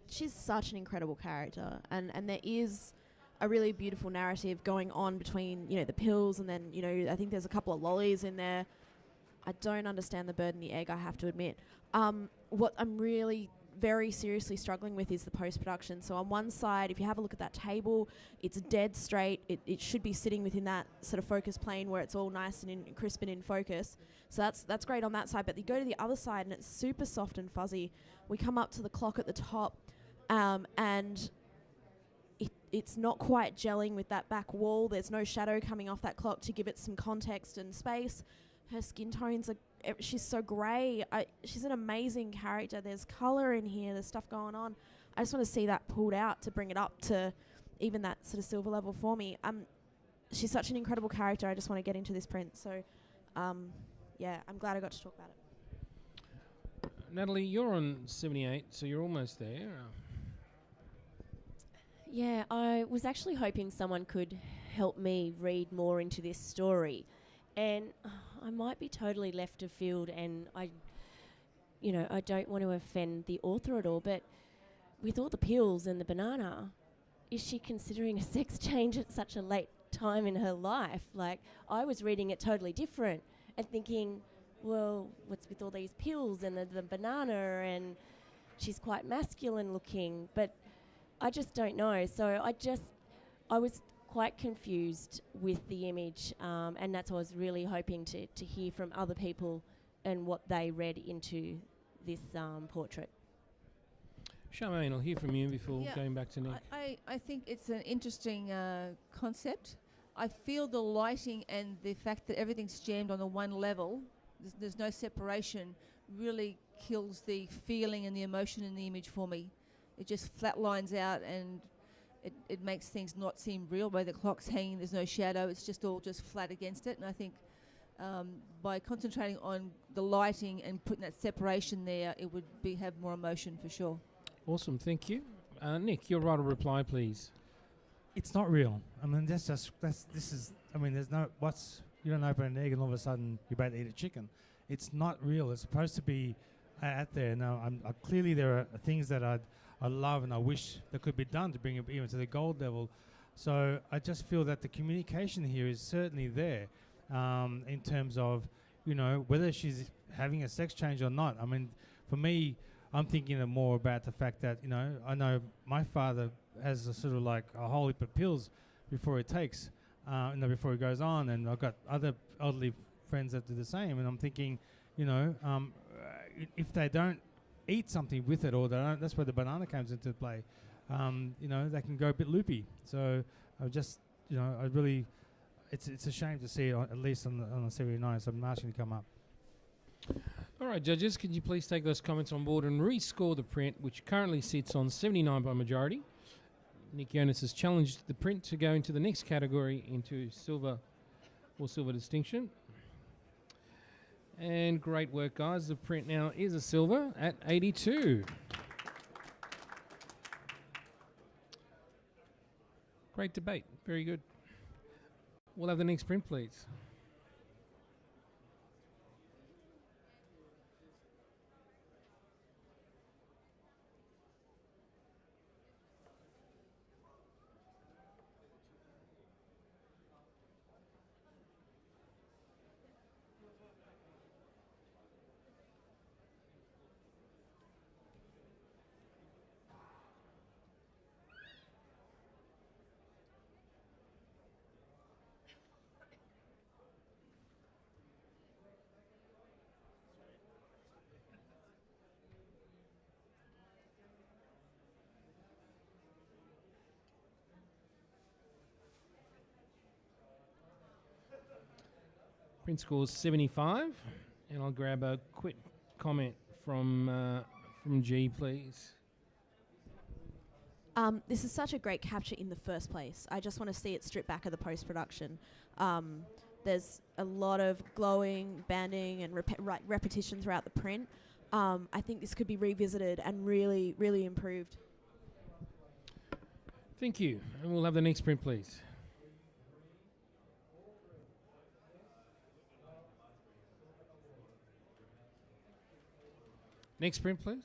she's such an incredible character, and there is a really beautiful narrative going on between, the pills, and then, I think there's a couple of lollies in there. I don't understand the bird and the egg, I have to admit. What I'm really very seriously struggling with is the post-production. So on one side, if you have a look at that table, it's dead straight. It should be sitting within that sort of focus plane where it's all nice and crisp and in focus. So that's great on that side. But you go to the other side and it's super soft and fuzzy. We come up to the clock at the top, and it's not quite gelling with that back wall. There's no shadow coming off that clock to give it some context and space. Her skin tones she's so grey. She's an amazing character. There's colour in here. There's stuff going on. I just want to see that pulled out to bring it up to even that sort of silver level for me. She's such an incredible character. I just want to get into this print. So, I'm glad I got to talk about it. Natalie, you're on 78, so you're almost there. Yeah, I was actually hoping someone could help me read more into this story. And I might be totally left of field, and I don't want to offend the author at all, but with all the pills and the banana, is she considering a sex change at such a late time in her life? Like, I was reading it totally different and thinking, well, what's with all these pills and the banana, and she's quite masculine looking, but I just don't know. So I was quite confused with the image, and that's what I was really hoping to hear from other people and what they read into this portrait. Charmaine, I'll hear from you before going back to Nick. I think it's an interesting concept. I feel the lighting and the fact that everything's jammed on the one level, there's no separation, really kills the feeling and the emotion in the image for me. It just flatlines out, and it makes things not seem real. By the clock's hanging, there's no shadow, it's just all just flat against it. And I think by concentrating on the lighting and putting that separation there, it would have more emotion for sure. Awesome, thank you. Nick, your right of reply, please. It's not real. I mean, there's no, you don't open an egg and all of a sudden you're about to eat a chicken. It's not real. It's supposed to be out there. Now, clearly there are things that I love and I wish that could be done to bring it even to the gold level. So I just feel that the communication here is certainly there in terms of, whether she's having a sex change or not. I mean, for me, I'm thinking more about the fact that, I know my father has a sort of like a whole heap of pills before he takes, before he goes on, and I've got other elderly friends that do the same, and I'm thinking, if they don't eat something with it, or that's where the banana comes into play, they can go a bit loopy. So I just, I really, it's a shame to see it at least on the 79, so I'm asking to come up. All right, judges, could you please take those comments on board and rescore the print, which currently sits on 79 by majority. Nick Jonas has challenged the print to go into the next category, into silver or silver distinction. And great work, guys. The print now is a silver at 82. Great debate. Very good. We'll have the next print, please. Print scores 75, and I'll grab a quick comment from G, please. This is such a great capture in the first place. I just want to see it stripped back of the post-production. There's a lot of glowing, banding, and repetition throughout the print. I think this could be revisited and really, really improved. Thank you. And we'll have the next print, please. Next print, please.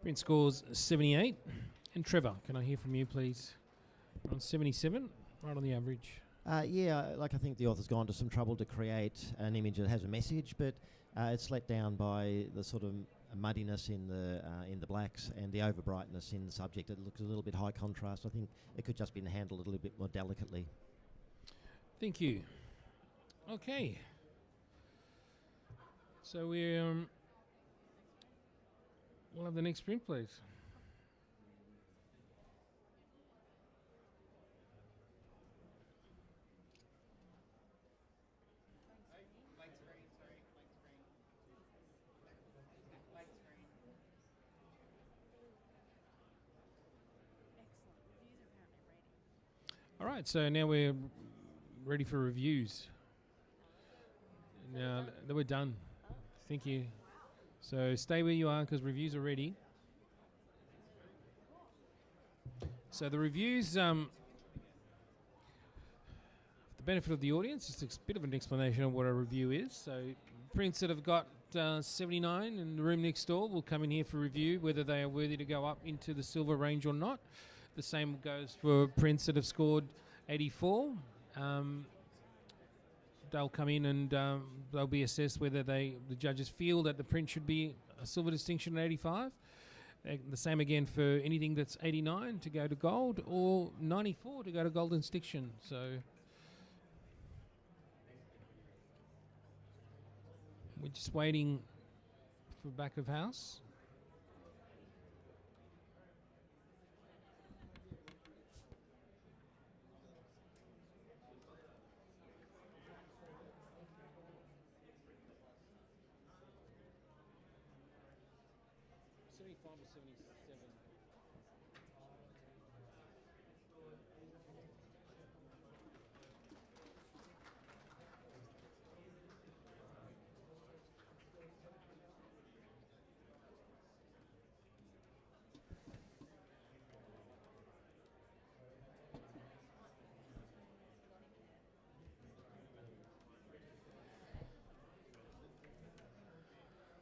Print scores 78. And Trevor, can I hear from you, please? We're on 77, right on the average. I think the author's gone to some trouble to create an image that has a message, but it's let down by the sort of muddiness in the blacks and the overbrightness in the subject. It looks a little bit high contrast. I think it could just been handled a little bit more delicately. Thank you. Okay. So we'll have the next print, please. All right, so now we're ready for reviews. Now that we're done. Thank you. So stay where you are because reviews are ready. So the reviews, for the benefit of the audience, it's a bit of an explanation of what a review is. So prints that have got 79 in the room next door will come in here for review, whether they are worthy to go up into the silver range or not. The same goes for prints that have scored 84. They'll come in and they'll be assessed whether the judges feel that the print should be a silver distinction at 85. The same again for anything that's 89 to go to gold or 94 to go to golden distinction. So we're just waiting for back of house.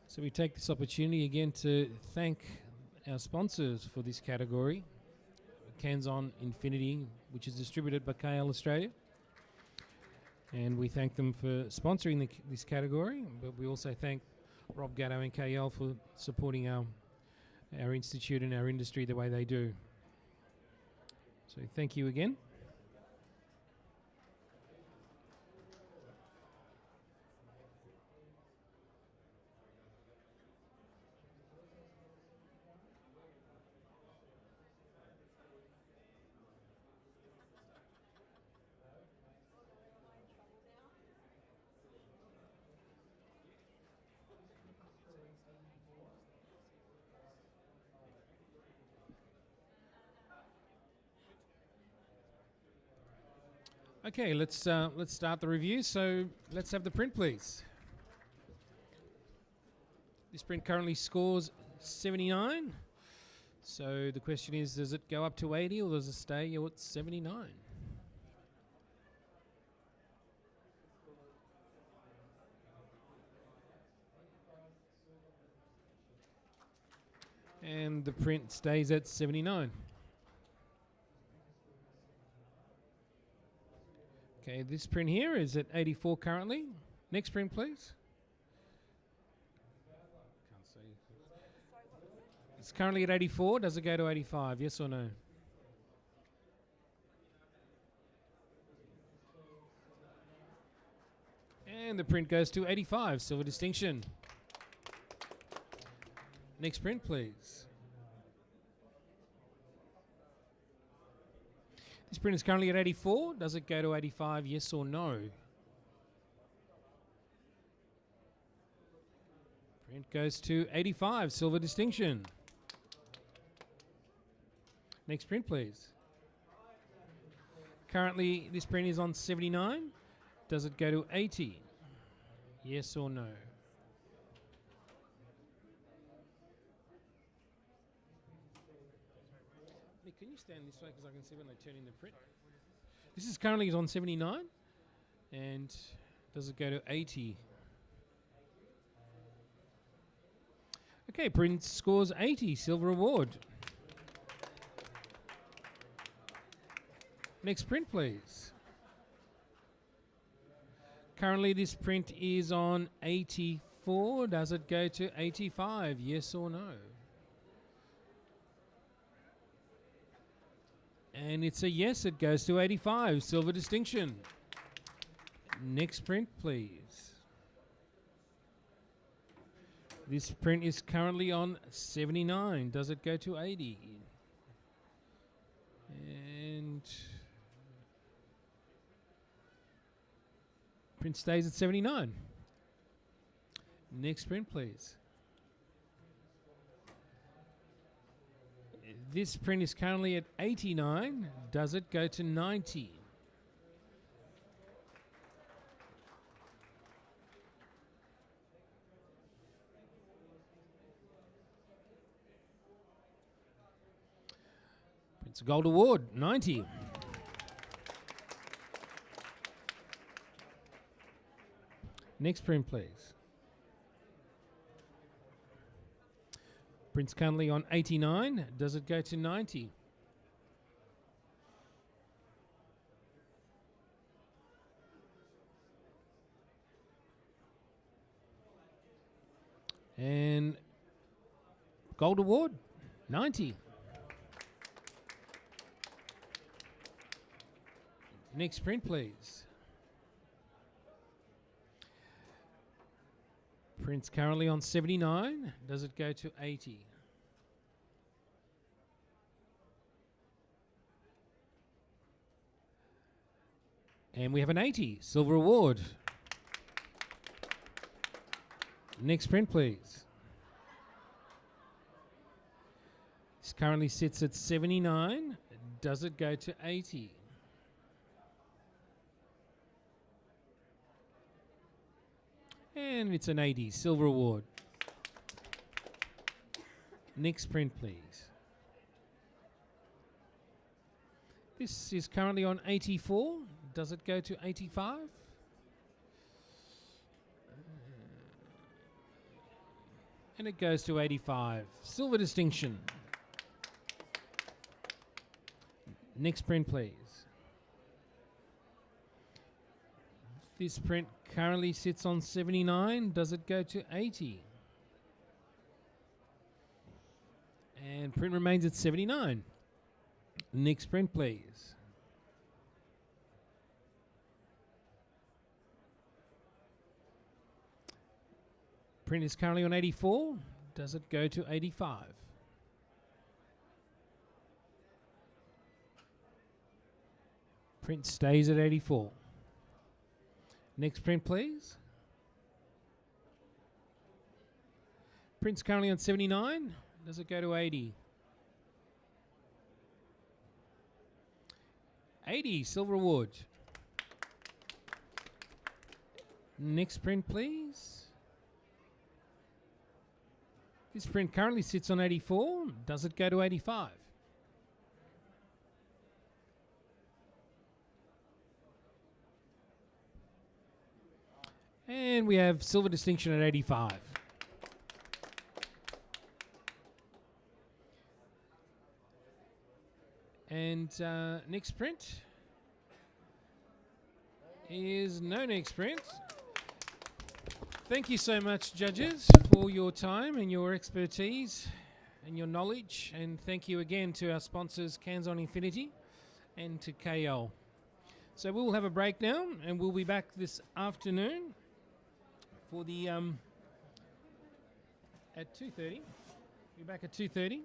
So we take this opportunity again to thank our sponsors for this category, Cans On Infinity, which is distributed by KL Australia. And we thank them for sponsoring this category, but we also thank Rob Gatto and KL for supporting our institute and our industry the way they do. So thank you again. Okay, let's start the review. So let's have the print, please. This print currently scores 79. So the question is, does it go up to 80 or does it stay at 79? And the print stays at 79. Okay, this print here is at 84 currently. Next print, please. Can't see. It's currently at 84. Does it go to 85? Yes or no? And the print goes to 85. Silver distinction. Next print, please. This print is currently at 84. Does it go to 85? Yes or no? Print goes to 85. Silver distinction. Next print, please. Currently, this print is on 79. Does it go to 80? Yes or no? Can you stand this way because I can see when they turn in the print? This is currently on 79. And does it go to 80? Okay, print scores 80. Silver award. Next print, please. Currently, this print is on 84. Does it go to 85? Yes or no? And it's a yes, it goes to 85. Silver distinction. Next print, please. This print is currently on 79. Does it go to 80? And print stays at 79. Next print, please. This print is currently at 89. Does it go to 90? It's a gold award, 90. Next print, please. Print's currently on 89. Does it go to 90? And gold award, 90. Next print, please. Print's currently on 79. Does it go to 80? And we have an 80. Silver award. Next print, please. This currently sits at 79. Does it go to 80? And it's an 80. Silver award. Next print, please. This is currently on 84. Does it go to 85? And it goes to 85. Silver distinction. Next print, please. This print currently sits on 79. Does it go to 80? And print remains at 79. Next print, please. Print is currently on 84. Does it go to 85? Print stays at 84. Next print, please. Print's currently on 79. Does it go to 80? 80, silver award. Next print, please. This print currently sits on 84. Does it go to 85? And we have silver distinction at 85. And next print is no next print. Thank you so much, judges, for your time and your expertise and your knowledge. And thank you again to our sponsors, Cans on Infinity and to KL. So we'll have a break now, and we'll be back this afternoon for the at 2:30. Be back at 2:30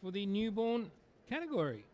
for the newborn category.